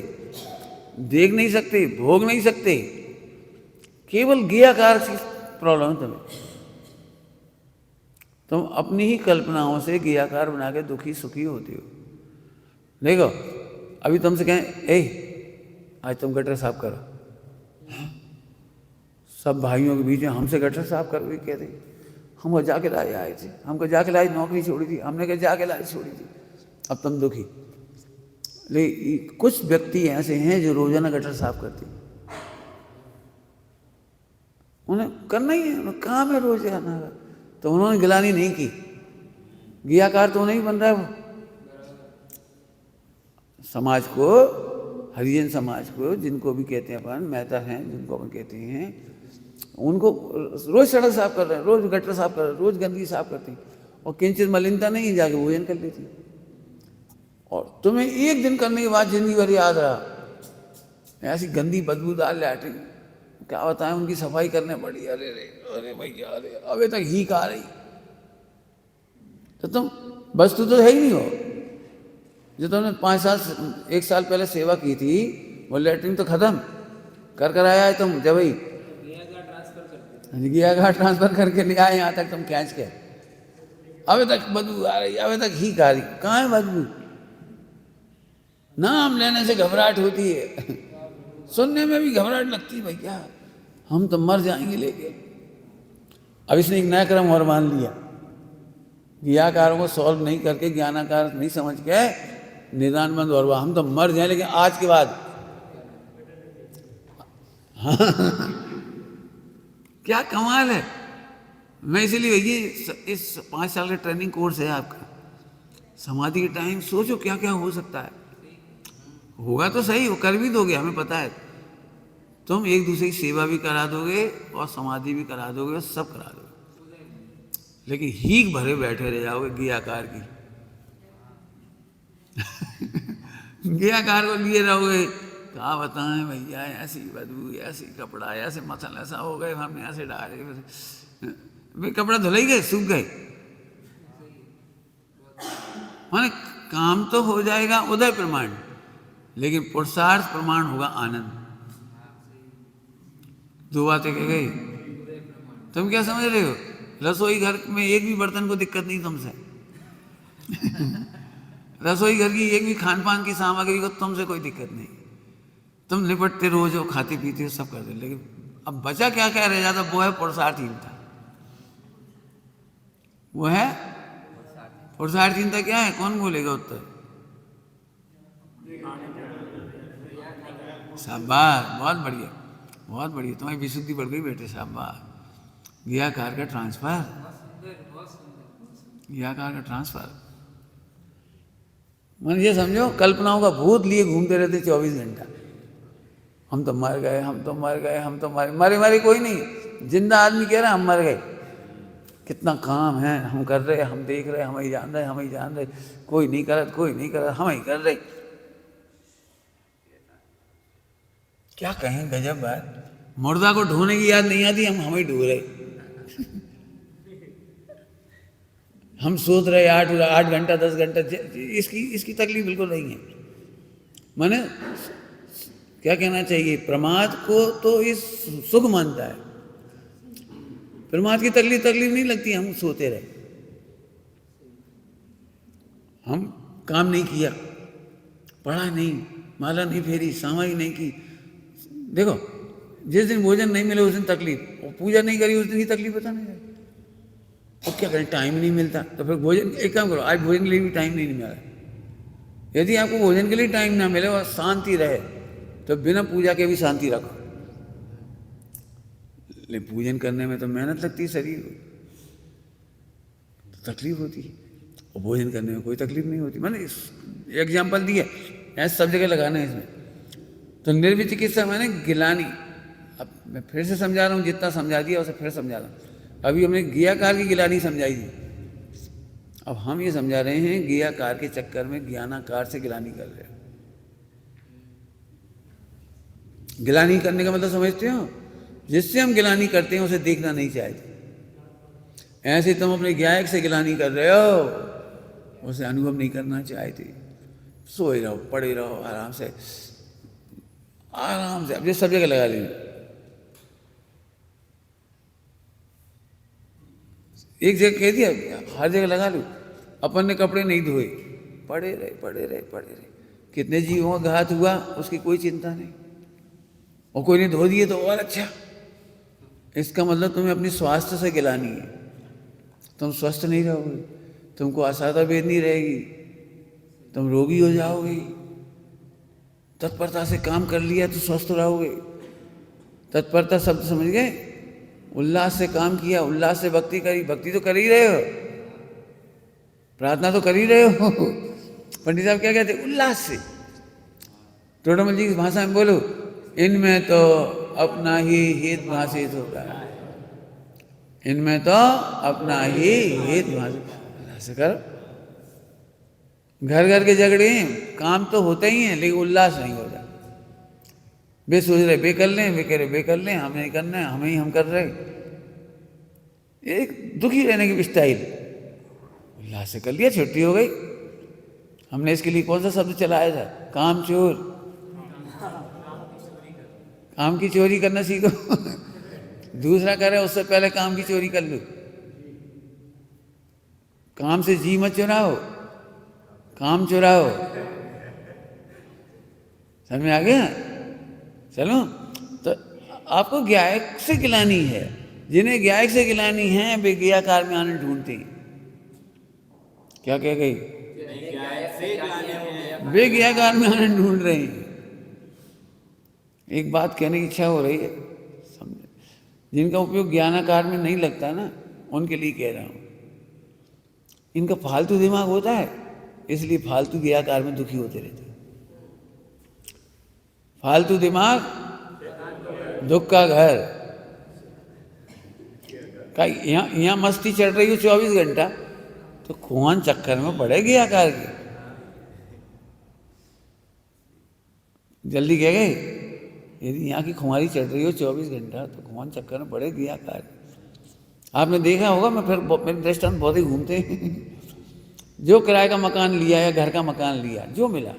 देख नहीं सकते, भोग नहीं सकते। केवल गेयाकार की प्रॉब्लम है तुम्हें। तुम अपनी ही कल्पनाओं से गेयाकार बना के दुखी सुखी होती हो। देखो, अभी तुमसे कहें, ए आज तुम गटर साफ करो, सब भाइयों के बीच में हमसे गटर साफ करो, भी कहते हम जाके लाए आए थे, हमको जाके लाई नौकरी छोड़ी थी, हमने कहा जाके लाई छोड़ी थी, अब तुम दुखी। लेकिन कुछ व्यक्ति ऐसे हैं जो रोजाना गटर साफ करते हैं, उन्हें करना ही है, उन्हें काम है रोजाना का, तो उन्होंने गिलानी नहीं की। गियाकार तो नहीं बन रहा है वो। समाज को, हरिजन समाज को, जिनको भी कहते हैं अपन, मेहता हैं जिनको अपन कहते हैं, उनको रोज सड़क साफ कर रहे हैं, रोज गटर साफ कर रहे हैं, रोज गंदगी साफ करते हैं, और किंचित मलिनता नहीं, जाके भोजन कर लेती। और तुम्हें एक दिन करने के बाद जिंदगी भर याद रहा ऐसी गंदी बदबूदार लैट्रिन, क्या बताएं, उनकी सफाई करने पड़ी। अरे अरे अरे भैया, अरे अभी तक हीक आ रही। तो तुम वस्तु तो है ही नहीं हो। जो तुमने 5 साल 1 साल पहले सेवा की थी, वो लैट्रिन तो खत्म कर आया है तुम। जब भाई गियागार ट्रांसफर करके ले आए यहाँ तक तुम खींच के, अभी तक बदबू आ रही, अभी तक हीक आ रही। कहाँ है बदबू? नाम लेने से घबराहट होती है, सुनने में भी घबराहट लगती है। भैया हम तो मर जाएंगे लेके। अब इसने एक नया क्रम और मान लिया, गियाकारों को सॉल्व नहीं करके, ज्ञानाकार नहीं समझ के निदान बंद और हम तो मर जाए, लेकिन आज के बाद क्या कमाल है। मैं इसीलिए ये इस 5 साल का ट्रेनिंग कोर्स है आपका। समाधि के टाइम सोचो क्या क्या हो सकता है। होगा तो सही, वो कर भी दोगे, हमें पता है। तुम एक दूसरे की सेवा भी करा दोगे और समाधि भी करा दोगे और सब करा दोगे, लेकिन हीक भरे बैठे रह जाओगे गियाकार की। गियाकार को लिए रहोगे, क्या बताएं भैया, ऐसी बदबू, ऐसी कपड़ा, ऐसे मसल, ऐसा हो गए, हमने ऐसे डाले, भाई कपड़ा धुलाई गए, सूख गए। माने काम तो हो जाएगा उदय प्रमाण, लेकिन पुरुषार्थ प्रमाण होगा आनंद। 2 बातें कह गई। तुम क्या समझ रहे हो? रसोई घर में एक भी बर्तन को दिक्कत नहीं तुमसे। रसोई घर की एक भी खान पान की सामग्री को तुमसे कोई दिक्कत नहीं। तुम निपटते रोज हो, खाते पीते हो, सब करते, लेकिन अब बचा क्या क्या रह जाता, वो है पुरुषार्थहीनता। वो है पुरुषार्थहीनता। क्या है? कौन बोलेगा उत्तर? शाबाश, बहुत बढ़िया, बहुत बढ़िया, तुम्हारी विशुद्धि बढ़ गई बेटे, शाबाश। गियाकार का ट्रांसफर, गियाकार का ट्रांसफर। मान ये समझो, कल्पनाओं का भूत लिए घूमते रहते 24 घंटा। हम तो मर गए, हम तो मर गए, हम तो मरे कोई नहीं। जिंदा आदमी कह रहा है हम मर गए। कितना काम है, हम कर रहे, हम देख रहे, हम ही जान रहे, हम ही जान रहे, कोई नहीं कर, कोई नहीं कर, हम ही कर रहे। क्या कहें, गजब बात। मुर्दा को ढोने की याद नहीं आती, हम ही ढो रहे। हम सोच रहे 8 घंटा 10 घंटा, इसकी तकलीफ बिल्कुल नहीं है। माने क्या कहना चाहिए, प्रमाद को तो इस सुख मानता है, प्रमाद की तकलीफ नहीं लगती। हम सोते रहे, हम काम नहीं किया, पढ़ा नहीं, माला नहीं फेरी, सामाई नहीं की। देखो, जिस दिन भोजन नहीं मिले उस दिन तकलीफ, और पूजा नहीं करी उस दिन की तकलीफ पता नहीं। तो क्या करें, टाइम नहीं मिलता, तो फिर भोजन, एक काम करो, आज भोजन के लिए भी टाइम नहीं मिला। यदि आपको भोजन के लिए टाइम ना मिले और शांति रहे, तो बिना पूजा के भी शांति रखो। लेकिन पूजन करने में तो मेहनत लगती है शरीर को, तो तकलीफ होती है, और भोजन करने में कोई तकलीफ नहीं होती। मैंने एग्जाम्पल दिया, ऐसे सब जगह लगाना है इसमें। तो निर्विचिकित्सा मैंने गिलानी, अब मैं फिर से समझा रहा हूँ, जितना समझा दिया उसे फिर समझा रहा हूँ। अभी हमने ज्ञाकार की गिलानी समझाई थी, अब हम ये समझा रहे हैं ज्ञाकार के चक्कर में ज्ञानाकार से गिलानी कर रहे हो। गिलानी करने का मतलब समझते हो? जिससे हम गिलानी करते हैं उसे देखना नहीं चाहते। ऐसे तुम अपने ज्ञायक से गिलानी कर रहे हो, उसे अनुभव नहीं करना चाहते। सोए रहो, पड़े रहो आराम से, आराम से। अब ये सब जगह लगा लीजिए, एक जगह कह दिया, हर जगह लगा लो। अपन ने कपड़े नहीं धोए, पड़े रहे पड़े रहे पड़े रहे, कितने जीवों का घात हुआ उसकी कोई चिंता नहीं, और कोई ने धो दिए तो और अच्छा। इसका मतलब तुम्हें अपनी स्वास्थ्य से गिलानी है। तुम स्वस्थ नहीं रहोगे, तुमको असाधा वेदनी रहेगी, तुम रोगी हो जाओगे। तत्परता से काम कर लिया तो स्वस्थ रहोगे। तत्परता शब्द समझ गए? उल्लास से काम किया, उल्लास से भक्ति करी, भक्ति तो कर ही रहे हो, प्रार्थना तो कर ही रहे हो। पंडित साहब क्या कहते? उल्लास से। टोडरमल जी की भाषा में बोलो, इनमें तो अपना ही हित भाषित होता है, इनमें तो अपना ही हित भाषित। ऐसे करो। घर घर के झगड़े हैं, काम तो होते ही हैं लेकिन उल्लास नहीं होता। वे सोच रहे वे कर लें, वे कह रहे वे कर लें, हमें नहीं करना है, हमें ही हम कर रहे। एक दुखी रहने की स्टाइल। उल्लास से कर लिया, छुट्टी हो गई। हमने इसके लिए कौन सा शब्द चलाया था? कामचोर। काम की चोरी करना सीखो। दूसरा करे उससे पहले काम की चोरी कर लो। काम से जी मत चुराओ, काम चुराओ। समझ में आ गया? चलो, तो आपको ज्ञायक से गिलानी है। जिन्हें ज्ञायक से गिलानी है वे ज्ञाकार में आनंद ढूंढते हैं। क्या कह गई? वे ज्ञाकार में आनंद ढूंढ रहे हैं। एक बात कहने की इच्छा हो रही है, समझे? जिनका उपयोग ज्ञानाकार में नहीं लगता ना, उनके लिए कह रहा हूं। इनका फालतू दिमाग होता है, इसलिए फालतू ज्ञाकार में दुखी होते रहते हैं। फालतू दिमाग दुख का घर का। यहाँ मस्ती चढ़ रही हो 24 घंटा, तो कौन चक्कर में पड़ेगी आकार की? जल्दी कह गए? यदि यहाँ की खुमारी चढ़ रही हो 24 घंटा, तो कौन चक्कर में पड़ेगी आकार? आपने देखा होगा, मैं फिर मेरे दृष्टांत बहुत ही घूमते हैं। जो किराए का मकान लिया या घर का मकान लिया, जो मिला,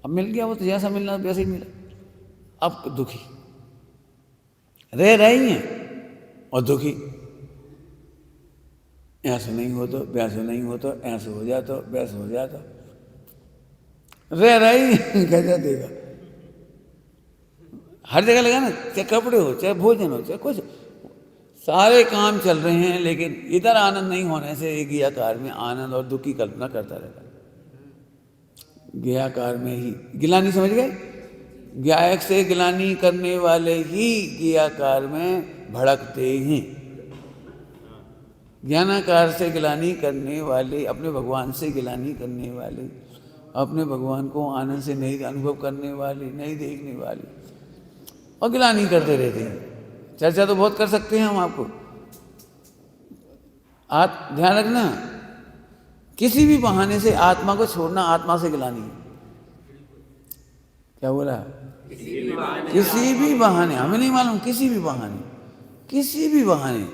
अब मिल गया, वो तो जैसा मिलना वैसे ही मिला। अब दुखी रह रही हैं और दुखी। ऐसे नहीं हो तो, वैसे नहीं हो तो, ऐसे हो जाता, वैसे हो जाता, रह रही कैसा देगा? हर जगह लगा ना, चाहे कपड़े हो, चाहे भोजन हो, चाहे कुछ, सारे काम चल रहे हैं, लेकिन इधर आनंद नहीं होने से एक ही आकार में आनंद और दुख की कल्पना करता रहता है। ज्ञाकार में ही गिलानी, समझ गए? ज्ञायक से गिलानी करने वाले ही ज्ञाकार में भड़कते हैं। ज्ञानाकार से गिलानी करने वाले, अपने भगवान से गिलानी करने वाले, अपने भगवान को आनंद से नहीं अनुभव करने वाले, नहीं देखने वाले, और गिलानी करते रहते हैं। चर्चा तो बहुत कर सकते हैं हम आपको। आप ध्यान रखना, किसी भी बहाने से आत्मा को छोड़ना, आत्मा से गिलानी है। क्या बोला? किसी भी बहाने, हमें नहीं मालूम, किसी भी बहाने, किसी भी बहाने।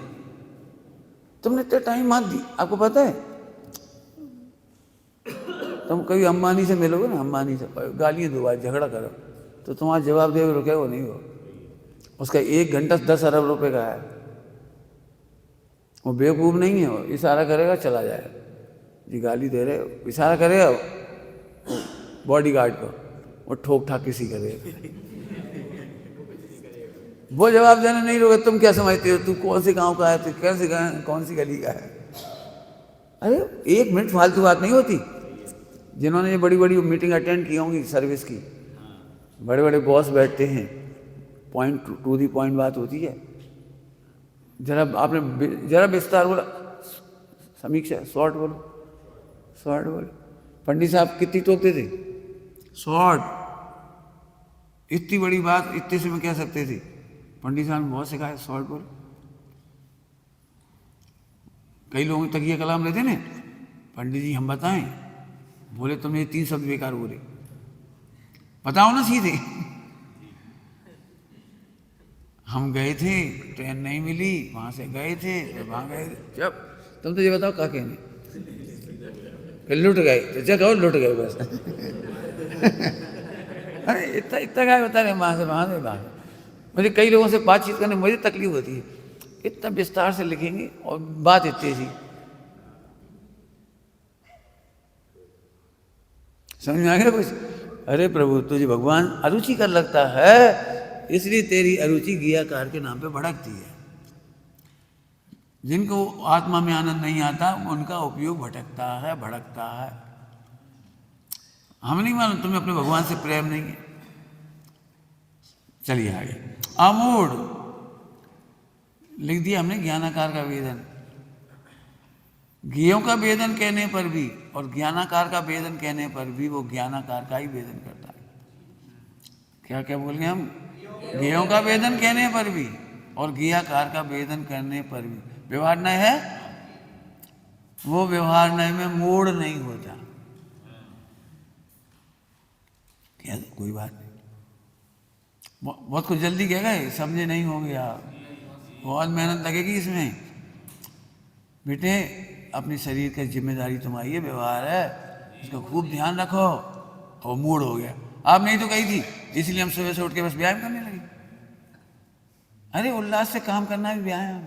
तुमने इतना टाइम मत दी, आपको पता है, तुम कभी अंबानी से मिलोगे ना, अंबानी से गालियाँ दो, झगड़ा करो, तो तुम्हारा जवाब दे रुके वो नहीं हो। उसका 1 घंटा 10 अरब रुपए का है। वो बेवकूफ़ नहीं है, वो इशारा करेगा चला जाएगा। जी गाली दे रहे हो, इशारा करेगा बॉडी गार्ड को, वो ठोक ठाक किसी करेगा। वो जवाब देना नहीं रोगे। तुम क्या समझते हो? तू कौन से गांव का है, तू कैसे कौन सी गली का है? अरे 1 मिनट फालतू बात नहीं होती। जिन्होंने ये बड़ी बड़ी मीटिंग अटेंड की होंगी सर्विस की, बड़े बड़े बॉस बैठते हैं, पॉइंट टू दी पॉइंट बात होती है। जरा आपने जरा विस्तार बोला, समीक्षा, शॉर्ट बोलो, शॉर्ट बोलो। पंडित साहब कितनी टोकते थे? शॉर्ट। इतनी बड़ी बात इतने से में कह सकते थे, पंडित साहब ने बहुत सिखाया शॉर्ट बोल। कई लोगों तक ये कलाम लेते ना, पंडित जी हम बताएं, बोले तुमने 3 शब्द बेकार बोले, बताओ ना सीधे। हम गए थे, ट्रेन नहीं मिली, वहां से गए थे, फिर वहां गए थे। जब तुम तो ये बताओ क्या कहने, फिर लुट गए तो जगह लुट गए बस। अरे इतना इतना क्या बता रहे, वहां से वहां। मुझे कई लोगों से बातचीत करने में मुझे तकलीफ होती है, इतना विस्तार से लिखेंगे और बात इतनी सी। समझ में आ गया कुछ? अरे प्रभु तुझे भगवान अरुचि कर लगता है, इसलिए तेरी अरुचि गियाकार के नाम पे भड़कती है। जिनको आत्मा में आनंद नहीं आता उनका उपयोग भटकता है, भड़कता है। हम नहीं मालूम तुम्हें अपने भगवान से प्रेम नहीं है। चलिए आगे। अमूढ़ लिख दिया हमने, ज्ञानाकार का वेदन। ज्ञेयों का वेदन कहने पर भी और ज्ञानाकार का वेदन कहने पर भी वो ज्ञानाकार का ही वेदन करता है। क्या क्या बोल गए हम? ज्ञेयों का वेदन कहने पर भी और ज्ञेयाकार का वेदन करने पर भी व्यवहार नय है, वो व्यवहार नय में मूढ़ नहीं होता। क्या कोई बात नहीं, बहुत कुछ जल्दी कह गए, समझे नहीं हो गया, बहुत मेहनत लगेगी इसमें। बेटे अपने शरीर की जिम्मेदारी तुम्हारी है, व्यवहार है, इसका खूब ध्यान रखो। और मूड हो गया, आप नहीं तो कही थी, इसलिए हम सुबह से उठ के बस व्यायाम करने लगे। अरे उल्लास से काम करना भी व्यायाम।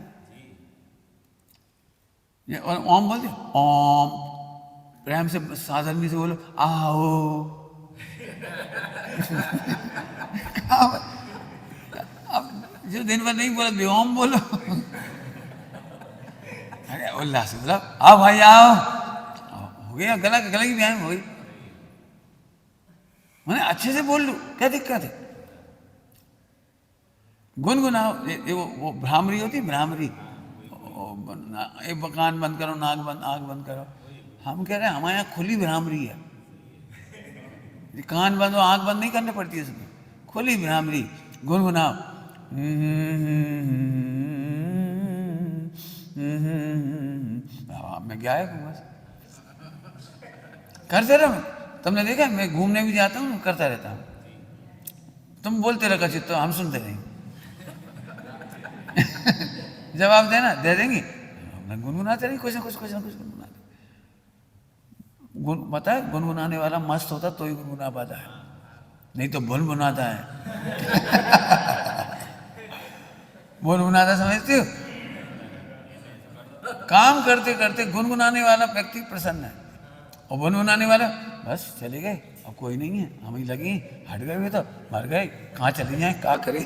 और ओम बोलते, ओम प्रेम से साधन से बोलो, आओ। अब जो दिन भर नहीं बोला व्योम बोलो। अरे उल्लास से बोला, आओ भाई आओ, हो गया, गला की व्यायाम हो गई। मैंने अच्छे से बोल लूं, क्या दिक्कत है? गुनगुनाओ। देखो वो भ्रामरी होती, भ्रामरी, एक कान बंद करो, नाक बंद, आंख बंद करो। हम कह रहे हैं हमारे यहाँ खुली भ्रामरी है, कान बंद हो आंख बंद नहीं करनी पड़ती है, उसमें खुली भ्रामरी। गुनगुनाओ, मैं गायक हूँ बस, करते रहो। तुमने देखा मैं घूमने भी जाता हूँ, करता रहता हूँ। तुम बोलते रहो चित्त, तो हम सुनते नहीं। जवाब देना दे देंगे, मैं गुनगुनाते नहीं, कुछ ना कुछ गुनगुनाते। पता है गुनगुनाने वाला मस्त होता तो ही गुनगुना पाता है, नहीं तो बुनबुनाता है। बुनबुनाता समझते हो? काम करते करते गुनगुनाने वाला व्यक्ति प्रसन्न है, और बुनबुनाने वाला बस चले गए, अब कोई नहीं है, हम ही लगे, हट गए हुए तो मर गए, कहाँ चले जाए, क्या करें।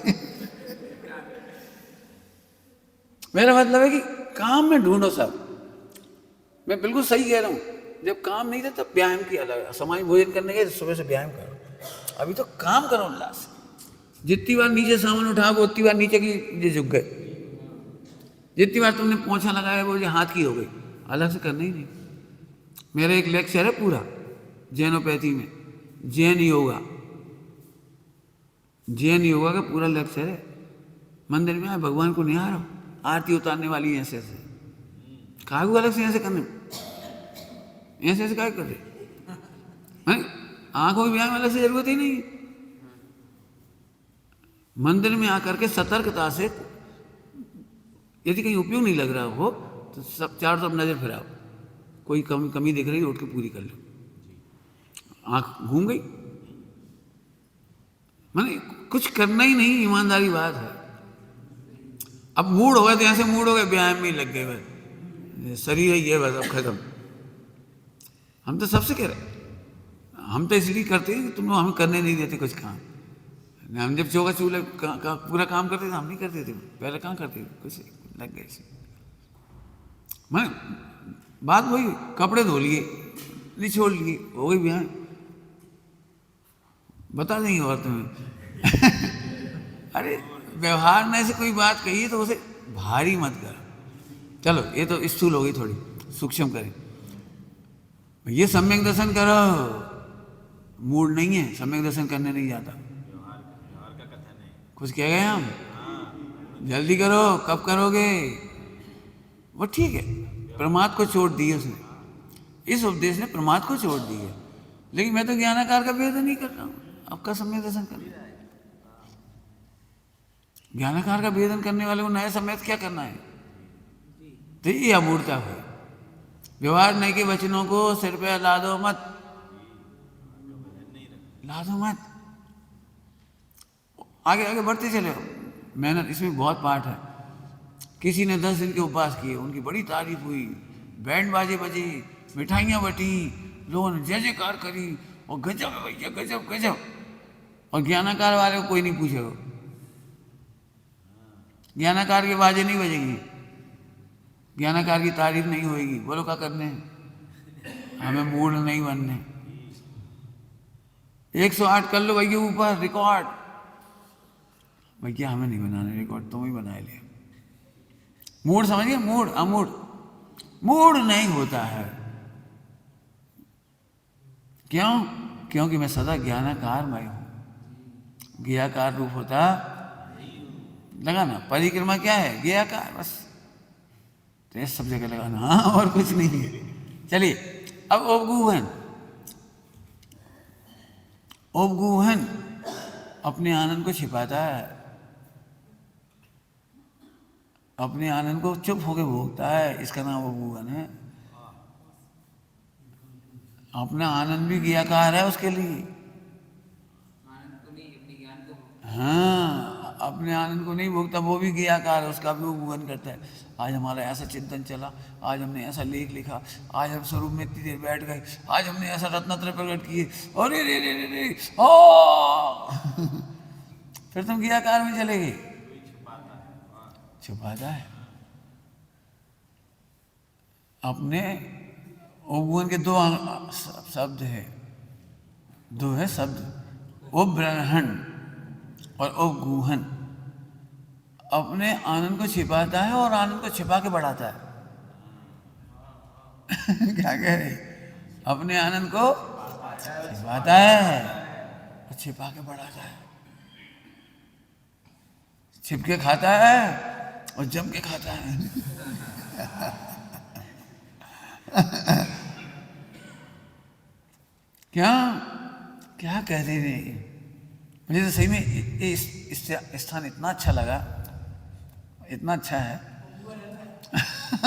मेरा मतलब है कि काम में ढूंढो सब। मैं बिल्कुल सही कह रहा हूँ, जब काम नहीं था तब व्यायाम की अलग, समाज भोजन करने गए सुबह से व्यायाम करो, अभी तो काम करो उल्लास। जितनी बार नीचे सामान उठाओ उतनी बार नीचे की झुक गए, जितनी बार तुमने पोंछा लगाया वो जो हाथ की हो गई, अलग से करना ही नहीं। मेरा एक लेक्चर है पूरा जैनोपैथी में, जैन योगा का पूरा लेक्चर है। मंदिर में आए, भगवान को निहारो, आरती उतारने वाली है ऐसे ऐसे, कहा अलग से ऐसे करने, ऐसे ऐसे क्या कर रहे, आंखों के व्यायाम अलग से जरूरत ही नहीं। मंदिर में आकर के सतर्कता से, यदि कहीं उपयोग नहीं लग रहा हो तो सब चारों तरफ नजर फिराओ, कोई कमी दिख रही है उठ के पूरी कर लो। आंख घूम गई, माने कुछ करना ही नहीं, ईमानदारी बात है। अब मूड हो गया तो ऐसे मूड हो गए, व्यायाम में लग गए, बस शरीर है ये, बस अब खत्म। हम तो सबसे कह रहे, हम तो इसलिए करते हैं कि तुम लोग हमें करने नहीं देते कुछ काम। हम जब चौका चूल्हे पूरा काम करते थे, हम नहीं करते थे, पहले कहाँ करते थे, कुछ लग गए। मैं बात वही, कपड़े धो लिए, निचोड़ लिए, हो गई व्यायाम। बता देंगे और तुम्हें। अरे व्यवहार में से कोई बात कही तो उसे भारी मत कर। चलो ये तो स्थूल हो गई, थोड़ी सूक्ष्म करें। ये सम्यक दर्शन करो, मूड नहीं है, सम्यक दर्शन करने नहीं जाता। कुछ कह गए हम? जल्दी करो, कब करोगे? वो ठीक है, प्रमाद को छोड़ दी उसने, इस उपदेश ने प्रमाद को छोड़ दी है। लेकिन मैं तो ज्ञानाकार का भेद नहीं कर रहा हूँ, आपका सम्यक दर्शन कर लिया। ज्ञानाकार का भेदन करने वाले को नया समय क्या करना है? तो ये अमूर्ता है। व्यवहार नहीं के वचनों को सिर पे लादो मत, लादो मत, आगे आगे बढ़ते चले हो। मेहनत इसमें बहुत पार्ट है। किसी ने 10 दिन के उपवास किए, उनकी बड़ी तारीफ हुई, बैंड बाजे बजे, मिठाइयाँ बटी, लोगों ने जय जयकार करी, और गजब है भैया, गजब गजब। और ज्ञानाकार वाले को कोई नहीं पूछेगा, ज्ञानाकार के बाजे नहीं बजेंगे, ज्ञानाकार की तारीफ नहीं होगी। बोलो क्या करने, हमें मूड नहीं बनने। 108 कर लो भैया ऊपर रिकॉर्ड, भैया हमें नहीं बनाने रिकॉर्ड, तुम ही बना लिया। मूड समझिए, मूड अमूड, मूड नहीं होता है। क्यों? क्योंकि मैं सदा ज्ञानाकार मैं हूं। ज्ञाकार रूप होता लगाना, परिक्रमा क्या है? ज्ञाकार, बस तो सब जगह लगाना, हाँ और कुछ नहीं है। चलिए अब उपगूहन। उपगूहन अपने आनंद को छिपाता है, अपने आनंद को चुप होकर भोगता है, इसका नाम उपगूहन है। अपना आनंद भी ज्ञाकार है उसके लिए। हाँ, अपने आनंद को नहीं भोगता, वो भी ज्ञाकार है, उसका भी उपगूहन करता है। आज हमारा ऐसा चिंतन चला, आज हमने ऐसा लेख लिखा, आज हम स्वरूप में इतनी देर बैठ गए, आज हमने ऐसा रत्नत्रय प्रकट किए, अरे रे रे रे रे ओ फिर तुम ज्ञाकार में चले गए। छुपाता है। अपने उपगूहन के दो शब्द है, दो है शब्द, उपब्रहण और उपगूहन। अपने आनंद को छिपाता है और आनंद को छिपा के बढ़ाता है। क्या कह रहे? अपने आनंद को छिपाता है और छिपा के बढ़ाता है। छिप के खाता है और जम के खाता है। क्या क्या कह रहे हैं? मुझे तो सही में इस स्थान इतना अच्छा लगा, इतना अच्छा है।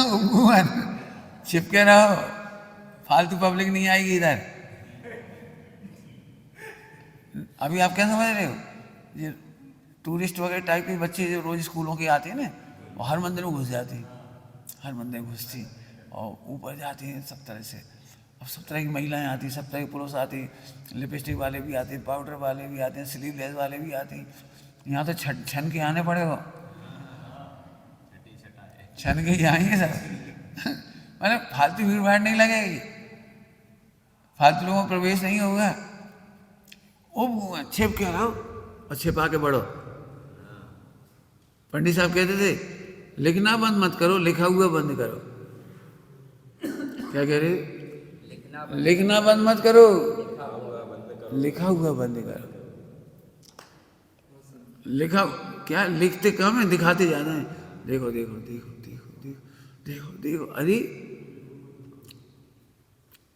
उपगूहन, छिपके रहो, फालतू पब्लिक नहीं आएगी इधर। अभी आप क्या समझ रहे हो? ये टूरिस्ट वगैरह टाइप के बच्चे जो रोज स्कूलों के आते हैं ना, वो हर मंदिर में घुस जाते हैं, हर मंदिर में घुसती और ऊपर जाती हैं सब तरह से। अब सब तरह की महिलाएं आती, सब तरह के पुरुष आते, लिपस्टिक वाले भी आते, पाउडर वाले भी आते हैं, स्लीवलेस वाले भी आते हैं। यहाँ तो छन के आने पड़ेगा, छन के ही आएंगे सब। मैंने फालतू भीड़ भाड़ नहीं लगेगी, फालतू लोगों को प्रवेश नहीं होगा। उपगूहन, छिप के रहो और छिपा के बढ़ो। पंडित साहब कहते थे लिखना बंद मत करो, लिखा हुआ बंद करो। क्या कह रहे? लिखना बंद मत करो, लिखा हुआ बंद करो। लिखा क्या, लिखते कम है, दिखाते जाना है। देखो देखो देखो देखो देखो देखो देखो, अरे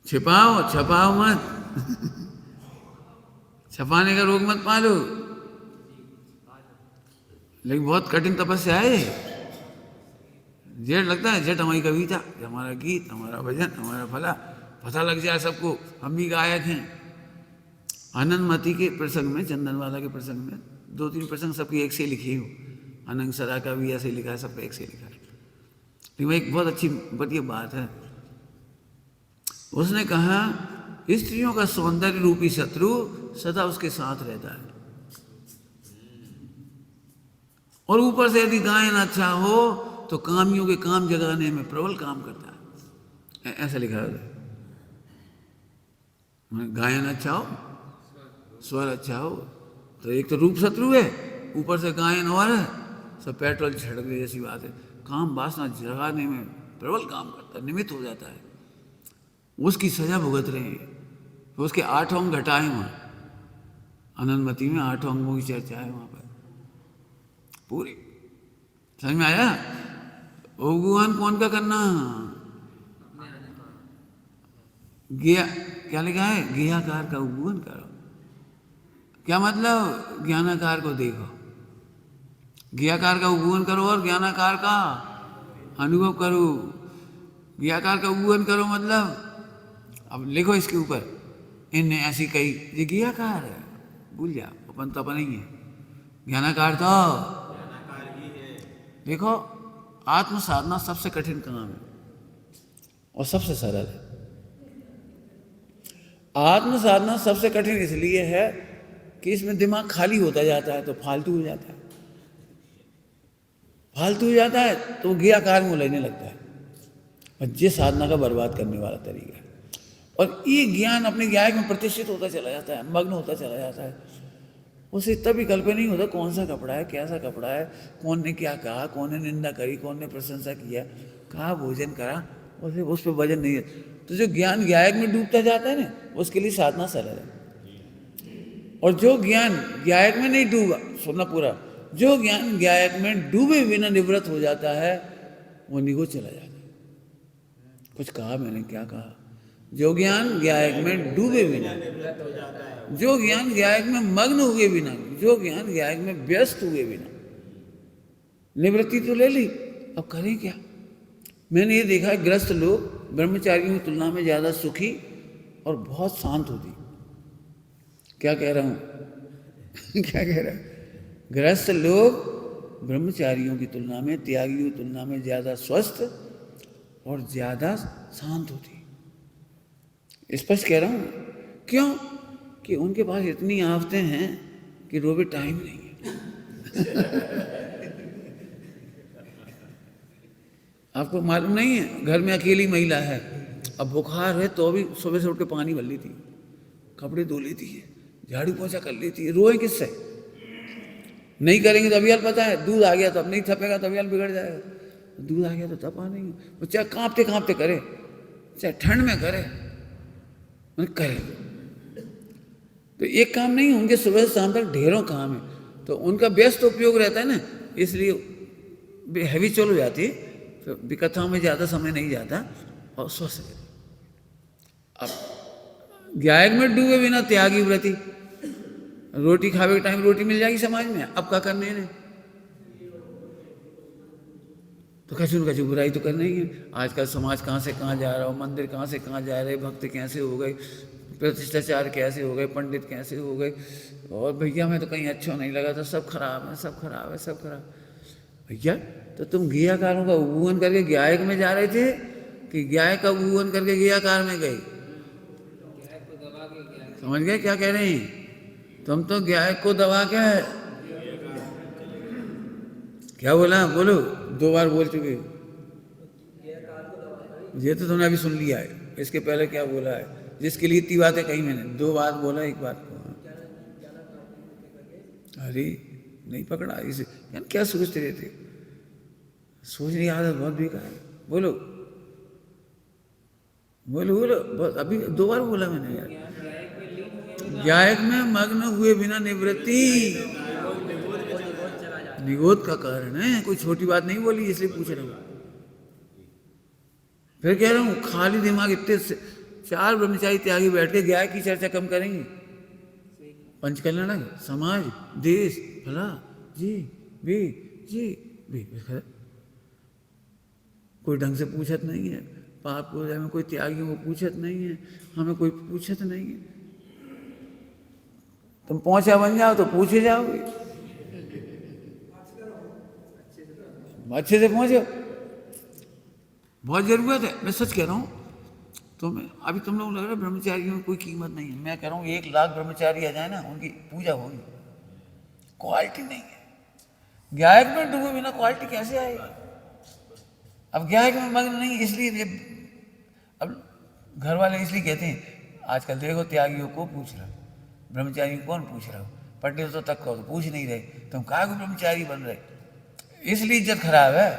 छिपाओ, छपाओ मत। छपाने का रोग मत पालो। लेकिन बहुत कठिन तपस्या है। जेठ लगता है, जेठ हमारी कविता, हमारा गीत, हमारा भजन, हमारा फला, पता लग जाए सबको हम भी गायक हैं। आनंदमती के प्रसंग में, चंदनवाला के प्रसंग में 2-3 प्रसंग सबकी एक से लिखी हो। अनंग सरा का भी ऐसे लिखा है, सबका एक से लिखा है। लेकिन एक बहुत अच्छी बढ़िया बात है, उसने कहा स्त्रियों का सौंदर्य रूपी शत्रु सदा उसके साथ रहता है, और ऊपर से यदि गायन अच्छा हो तो कामियों के काम जगाने में प्रबल काम करता है। ऐसा लिखा है। गायन अच्छा हो, स्वर अच्छा हो, तो एक तो रूप शत्रु है, ऊपर से गायन और है, सब पेट्रोल छिड़कने जैसी बात है। काम वासना जगाने में प्रबल काम करता है, निमित्त हो जाता है। उसकी सजा भुगत रहे हैं। तो उसके 8 अंग घटाए वहाँ आनंदमती में, 8 अंगों की चर्चा है वहाँ पर पूरी। समझ में आया? ओगुहान कौन का करना? ज्ञा क्या लिखा है? ज्ञाकार का उगुहान करो। क्या मतलब? ज्ञानाकार को देखो, ज्ञाकार का उगुहान करो और ज्ञानाकार का अनुभव करो। ज्ञाकार का उगुहान करो मतलब, अब लिखो इसके ऊपर, इनने ऐसी कही, ये ज्ञाकार है, भूल जा, अपन तो अपन ही है। ज्ञानाकार तो देखो, आत्म साधना सबसे कठिन काम है और सबसे सरल है। आत्म साधना सबसे कठिन इसलिए है कि इसमें दिमाग खाली होता जाता है तो फालतू हो जाता है, फालतू हो जाता है तो ज्ञाकार में उलझने लगता है, और ये साधना का बर्बाद करने वाला तरीका है। और ये ज्ञान अपने ज्ञान में प्रतिष्ठित होता चला जाता है, मग्न होता चला जाता है, उसे तब विकल्प नहीं होता कौन सा कपड़ा है, कैसा कपड़ा है, कौन ने क्या कहा, कौन ने निंदा करी, कौन ने प्रशंसा किया, कहाँ भोजन करा, उसे उस पर वजन नहीं है। तो जो ज्ञान ज्ञायक में डूबता जाता है ना, उसके लिए साधना सरल है। और जो ज्ञान ज्ञायक में नहीं डूबा, सुनना पूरा, जो ज्ञान ज्ञायक में डूबे बिना निवृत्त हो जाता है वो निगो चला जाता है। कुछ कहा मैंने, क्या कहा? जो ज्ञान ज्ञायक में डूबे बिना, जो ज्ञान ज्ञायक में मग्न हुए बिना, जो ज्ञान ज्ञायक में व्यस्त हुए बिना, निवृत्ति तो ले ली, अब करें क्या? मैंने ये देखा है, ग्रस्त लोग ब्रह्मचारियों की तुलना में ज़्यादा सुखी और बहुत शांत होती। क्या कह रहा हूँ? क्या कह रहा है? ग्रस्त लोग ब्रह्मचारियों की तुलना में, त्यागियों की तुलना में ज़्यादा स्वस्थ और ज़्यादा शांत होती। स्पष्ट कह रहा हूँ। क्यों? कि उनके पास इतनी आफतें हैं कि रोबे टाइम नहीं है। आपको मालूम नहीं है, घर में अकेली महिला है, अब बुखार है तो भी सुबह से उठ के पानी भर लेती है, कपड़े धो लेती है, झाड़ू पोछा कर लेती है। रोए किससे? नहीं करेंगे तो अभी पता है, दूध आ गया तो अब नहीं थपेगा तो अभी बिगड़ जाएगा, दूध आ गया तो तपा नहीं, वो चाहे कांपते कांपते करे, चाहे ठंड में करे, करे। तो एक काम नहीं, उनके सुबह से शाम तक ढेरों काम है, तो उनका व्यस्त उपयोग रहता है ना, इसलिए हैवी चल हो जाती है, तो विकथाओं में ज़्यादा समय नहीं जाता और स्वस्थ रहती। अब ज्ञायक में डूबे बिना त्यागी व्रती, रोटी खावे के टाइम रोटी मिल जाएगी समाज में, अब क्या करने ने, तो कचू कचू बुराई तो करना ही है। आजकल समाज कहाँ से कहाँ जा रहा हो, मंदिर कहाँ से कहाँ जा रहे, भक्त कैसे हो गए, प्रतिष्ठाचार कैसे हो गए, पंडित कैसे हो गए, और भैया मैं तो कहीं अच्छा नहीं लगा था, सब खराब है, सब खराब है, सब खराब। भैया तो तुम ज्ञाकारों का उगुहन करके ज्ञायक में जा रहे थे कि ज्ञायक का उगुहन करके ज्ञाकार में गए? समझ गए क्या कह रहे हैं? तुम तो ज्ञायक को दबा के, क्या बोला? बोलो, 2 बार बोल चुके, ये तो तुमने अभी सुन लिया है, इसके पहले क्या बोला है, जिसके लिए इतनी बातें कही मैंने, 2 बार बोला, एक बात को। अरे नहीं पकड़ा इसे, यार क्या सोचते रहते, सोचने की आदत बहुत बेकार है। बोलो बोलो बोलो, बस अभी 2 बार बोला मैंने यार। ज्ञायक में मग्न हुए बिना निवृत्ति निगोद का कारण है, कोई छोटी बात नहीं बोली, इसलिए पूछ रहा हूँ। फिर कह रहा हूँ, खाली दिमाग इतने 4 ब्रह्मचारी त्यागी बैठ के ज्ञायक की चर्चा कम करेंगे, पंचकल्याण, समाज, देश, भला जी भी कोई ढंग से पूछत नहीं है, पाप हो जाए में कोई त्यागी वो पूछत नहीं है, हमें कोई पूछत नहीं है। तुम पहुंचा बन जाओ तो पूछे जाओगे, अच्छे से पहुंचो, बहुत जरूरत है। मैं सच कह रहा हूँ, तो मैं अभी तुम लोग लग रहा है ब्रह्मचारियों में कोई कीमत नहीं है, मैं कह रहा हूँ 1 लाख ब्रह्मचारी आ जाए ना, उनकी पूजा होगी, क्वालिटी नहीं है। ज्ञायक में डूबे बिना क्वालिटी कैसे आएगी? अब ज्ञायक में मग्न नहीं, इसलिए अब घर वाले इसलिए कहते हैं, आजकल देखो त्यागियों को पूछ रहा, ब्रह्मचारी को कौन पूछ रहा, पंडित तो तक को तो पूछ नहीं रहे, तुम कहाँ को ब्रह्मचारी बन रहे, इसलिए इज्जत खराब है।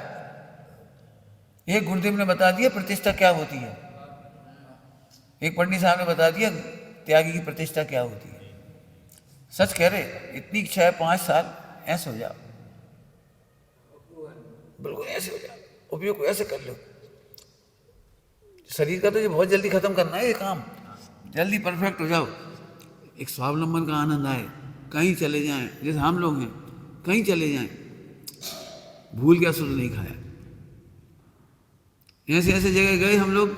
एक गुरुदेव ने बता दिया प्रतिष्ठा क्या होती है, एक पंडित साहब ने बता दिया त्यागी की प्रतिष्ठा क्या होती है। सच कह रहे, इतनी इच्छा है 5 साल ऐसे हो जाओ, बिल्कुल ऐसे हो जाए, उपयोग को ऐसे कर लो। शरीर का तो ये बहुत जल्दी खत्म करना है ये काम, जल्दी परफेक्ट हो जाओ। एक स्वावलंबन का आनंद आए, कहीं चले जाएं, जैसे हम लोग हैं, कहीं चले जाएं, भूल के अशुद्ध नहीं खाया। ऐसे ऐसे जगह गए हम लोग,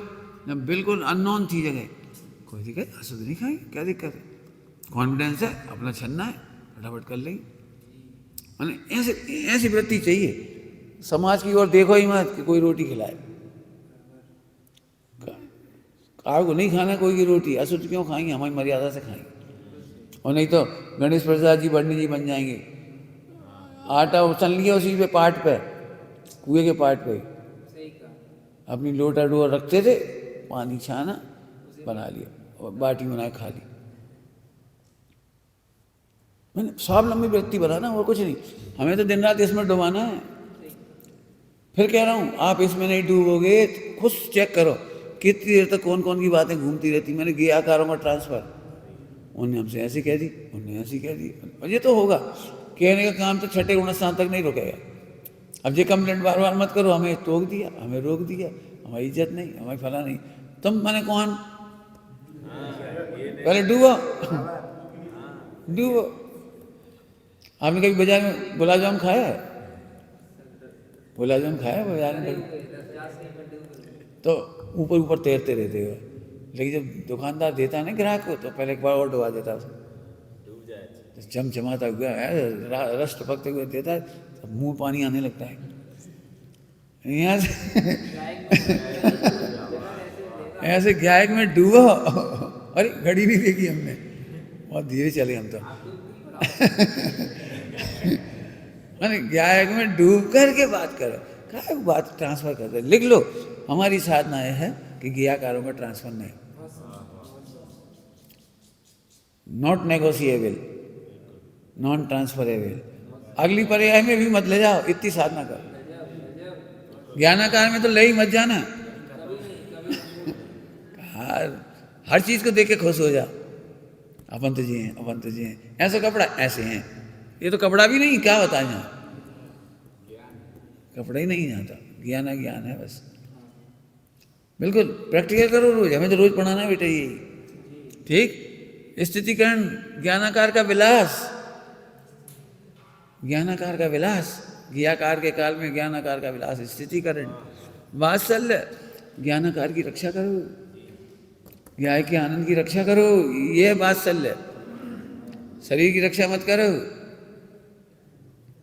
जब बिल्कुल अननोन थी जगह, कोई दिक्कत, अशुद्ध नहीं खाएंगे, क्या दिक्कत है, कॉन्फिडेंस है, अपना छन्ना है, फटाफट कर लेंगे। मैंने ऐसे ऐसी वृत्ति चाहिए। समाज की ओर देखो ही मत कि कोई रोटी खिलाए, कार को नहीं खाना कोई की रोटी, अशुद्ध क्यों खाएंगे, हमारी मर्यादा से खाएंगे। और नहीं तो गणेश प्रसाद जी पंडित जी बन जाएंगे, आटा उछल लिया उसी पे पाट पे, कुएं के पाट पे अपनी लोटा डोर रखते थे, पानी छाना बना लिया और बाटी बनाए खा ली। मैंने स्वावलंबी व्यक्ति बनाना और कुछ नहीं, हमें तो दिन रात इसमें डुबाना है। फिर कह रहा हूँ आप इसमें नहीं डूबोगे, खुद चेक करो कितनी देर तक कौन कौन की बातें घूमती रहती। मैंने किया आकारों का ट्रांसफर, उन्होंने हमसे ऐसी कह दी, उन्होंने ऐसी कह दी, और ये तो होगा, कहने का काम तो छठे गुणस्थान तक नहीं रुकेगा। अब ये कंप्लेंट बार बार मत करो, हमें टोक दिया, हमें रोक दिया, हमारी इज्जत नहीं, हमारी फला नहीं। तुम मैंने कौन, पहले डूबो डूबो। आपने कभी बाजार में गुलाब जामुन खाया है? गुलाब जामुन खाया है बाजार में कभी? तो ऊपर ऊपर तैरते रहते हो, लेकिन जब दुकानदार देता है ना ग्राहक को, तो पहले एक बार और डुबा देता है, तो चमचमाता हुआ रस टपकते हुए देता है, तो मुंह पानी आने लगता है। यहाँ से ऐसे गायक में डूबो। अरे घड़ी नहीं देखी हमने, बहुत धीरे चले हम तो। मैंने गायक में डूब करके बात करो, क्या बात ट्रांसफर कर दे, लिख लो। हमारी साधना यह है कि गियाकारों का ट्रांसफर नहीं, नॉट नेगोशिएबल, नॉन ट्रांसफरेबल। अगली पर्याय में भी मत ले जाओ, इतनी साधना करो। ज्ञानाकार में तो ले ही मत जाना। हर चीज को देख के खुश हो जा, अपन तो जी हैं, अपन तो जी हैं, ऐसा कपड़ा ऐसे हैं, ये तो कपड़ा भी नहीं, क्या बताएं यहाँ, कपड़ा ही नहीं आता, ज्ञान है, ज्ञान है बस। बिल्कुल प्रैक्टिकल करो रोज, हमें तो रोज पढ़ाना है बेटा ये, ठीक। स्थितिकरण, ज्ञानाकार का विलास, ज्ञानाकार का विलास, ज्ञाकार के काल में ज्ञानाकार का विलास, स्थितिकरण, वात्सल्य, ज्ञानाकार की रक्षा करो, ज्ञान के आनंद की रक्षा करो, ये वात्सल्य। शरीर की रक्षा मत करो,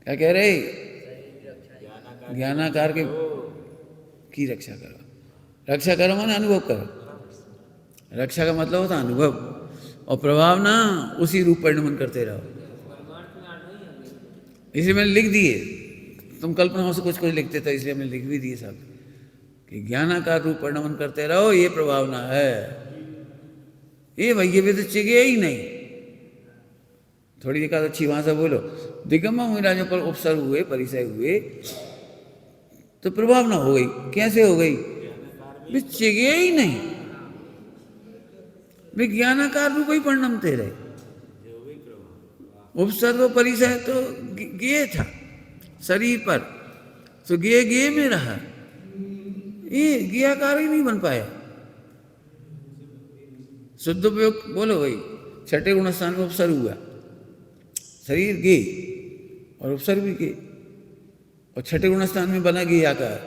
क्या कह रहे, ज्ञानाकार के की रक्षा करो। रक्षा करो माने अनुभव करो, रक्षा का मतलब होता है अनुभव, और प्रभाव ना उसी रूप परिणमन करते रहो। इसलिए मैंने लिख दिए, तुम कल्पनाओं से कुछ कुछ लिखते थे, इसलिए मैंने लिख भी दिए सब कि ज्ञानाकार रूप परिणमन करते रहो, ये प्रभावना है। ये भैया भी तो चिगे ही नहीं, थोड़ी एक अच्छी भाषा बोलो। दिगंबर मुनिराजों पर उपसर्ग हुए, परिचय हुए, तो प्रभावना हो गई। कैसे हो गई? वे चिगे ही नहीं, वे ज्ञानाकार रूप ही परिणमते रहे। उपसर्ग परिचय तो गे था शरीर पर, तो गे गे में रहा, ये ज्ञाकार ही नहीं बन पाया। शुद्ध उपयोग बोलो भाई, छठे गुणस्थान में उपसर्ग हुआ, शरीर गे और उपसर्ग भी गे, और छठे गुणस्थान में बना ज्ञाकार,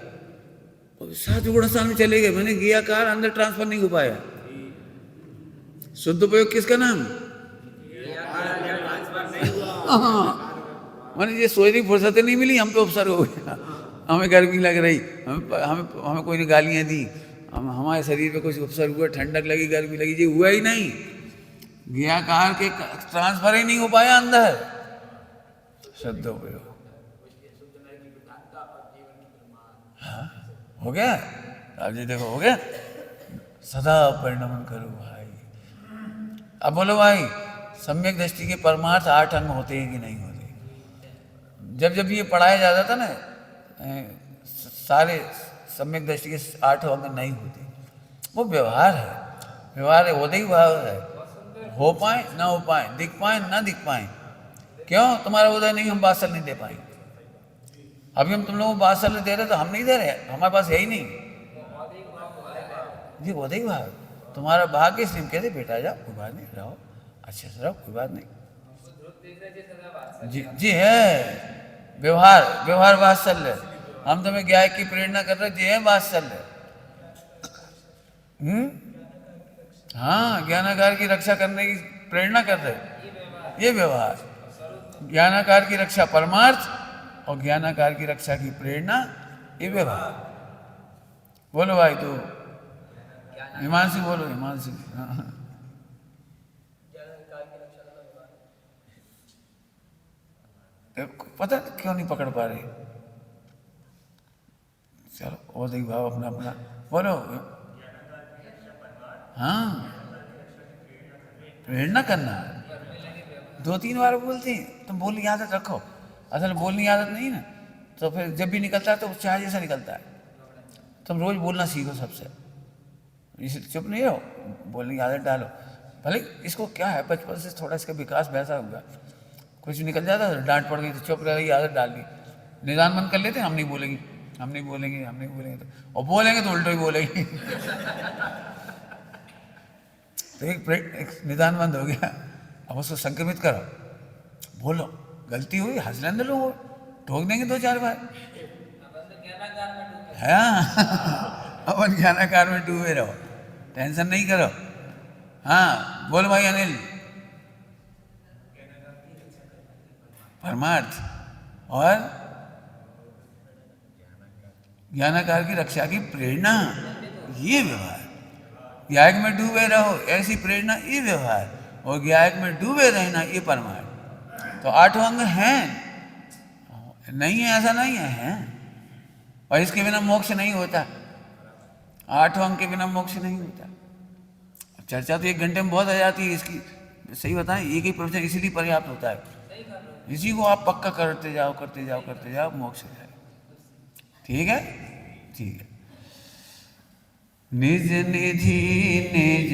और सातवें गुणस्थान में चले गए, मैंने ज्ञाकार अंदर ट्रांसफर नहीं हो पाया। शुद्ध उपयोग किसका नाम? मैंने ये सोचने की फुर्सत नहीं मिली, हम पे उपसर्ग हो गया, हमें गर्मी लग रही, हमें कोई ने गालियां दी, हमारे शरीर पे कुछ उपसर्ग हुआ, ठंडक लगी, गर्मी लगी, ये हुआ ही नहीं। ज्ञाकार के ट्रांसफर ही नहीं हो पाया अंदर। शुद्ध उपयोग हाँ हो गया, अब जी देखो हो गया। सदा परिणमन करो भाई। अब बोलो भाई, सम्यक दृष्टि के परमार्थ 8 अंग होते हैं कि नहीं होते? जब जब ये पढ़ाया जाता था ना, सारे सम्यक दृष्टि के 8 अंग नहीं होते, वो व्यवहार है, व्यवहार है, होते ही भाव है, हो पाए ना हो पाए, दिख पाए ना दिख पाए। क्यों? तुम्हारा उदय नहीं, हम वात्सल्य नहीं दे पाएंगे। अभी हम तुम लोगों को वात्सल्य दे रहे तो हम नहीं दे रहे, हमारे पास है ही नहीं जी। बौद्धिक भाव तुम्हारा भाग्य, इसलिए हम कहते बेटा जाओ, कोई बात नहीं, रहो अच्छे से रहो, कोई बात नहीं जी। जी है व्यवहार, व्यवहार वात्सल्य। हम तुम्हें ज्ञान की प्रेरणा कर रहे, जी है वात्सल्य। हाँ, ज्ञानागार की रक्षा करने की प्रेरणा कर रहे, ये व्यवहार। ज्ञानाकार की रक्षा परमार्थ और ज्ञानाकार की रक्षा की प्रेरणा, ये व्यवहार। बोलो भाई, तू हिमांशु बोलो, हिमांशु। हाँ। पता क्यों नहीं पकड़ पा रहे? चलो और देख भाव अपना अपना बोलो। हाँ, प्रेरणा करना 2-3 बार बोलते हैं, तुम बोलने की आदत रखो। असल में बोलने की आदत नहीं ना, तो फिर जब भी निकलता है तो चाय जैसा निकलता है। तुम रोज बोलना सीखो सबसे, इसे चुप नहीं रहो, बोलने की आदत डालो। भले इसको क्या है, बचपन से थोड़ा इसका विकास वैसा होगा, कुछ निकल जाता है डांट पड़ गई तो चुप रह गई, आदत डाल दी। निदान मन कर लेते हैं, हम नहीं बोलेंगे, हम नहीं बोलेंगे, हम नहीं बोलेंगे, तो और बोलेंगे तो उल्टो ही बोलेंगे। तो एक निदान बंद हो गया। अब उसको संक्रमित करो, बोलो गलती हुई, हंस लेंगे लोग, ठोक देंगे 2-4 बार। हाँ, अपन ज्ञानाकार में डूबे रहो, टेंशन नहीं करो। हाँ बोल भाई अनिल। परमार्थ और ज्ञानाकार की रक्षा की प्रेरणा, ये व्यवहार। ज्ञायक में डूबे रहो, ऐसी प्रेरणा, ये व्यवहार। और ज्ञायक में डूबे रहना, ये परमार्थ। तो 8 अंग हैं, नहीं है ऐसा नहीं है, हैं। और इसके बिना मोक्ष नहीं होता, 8 अंग के बिना मोक्ष नहीं होता। चर्चा तो 1 घंटे में बहुत आ जाती है इसकी, सही बताएं, एक ही प्रवचन इसीलिए पर्याप्त होता है। इसी को आप पक्का करते जाओ, करते जाओ, करते जाओ, मोक्ष हो जाए। ठीक है, ठीक है। निज निधि निज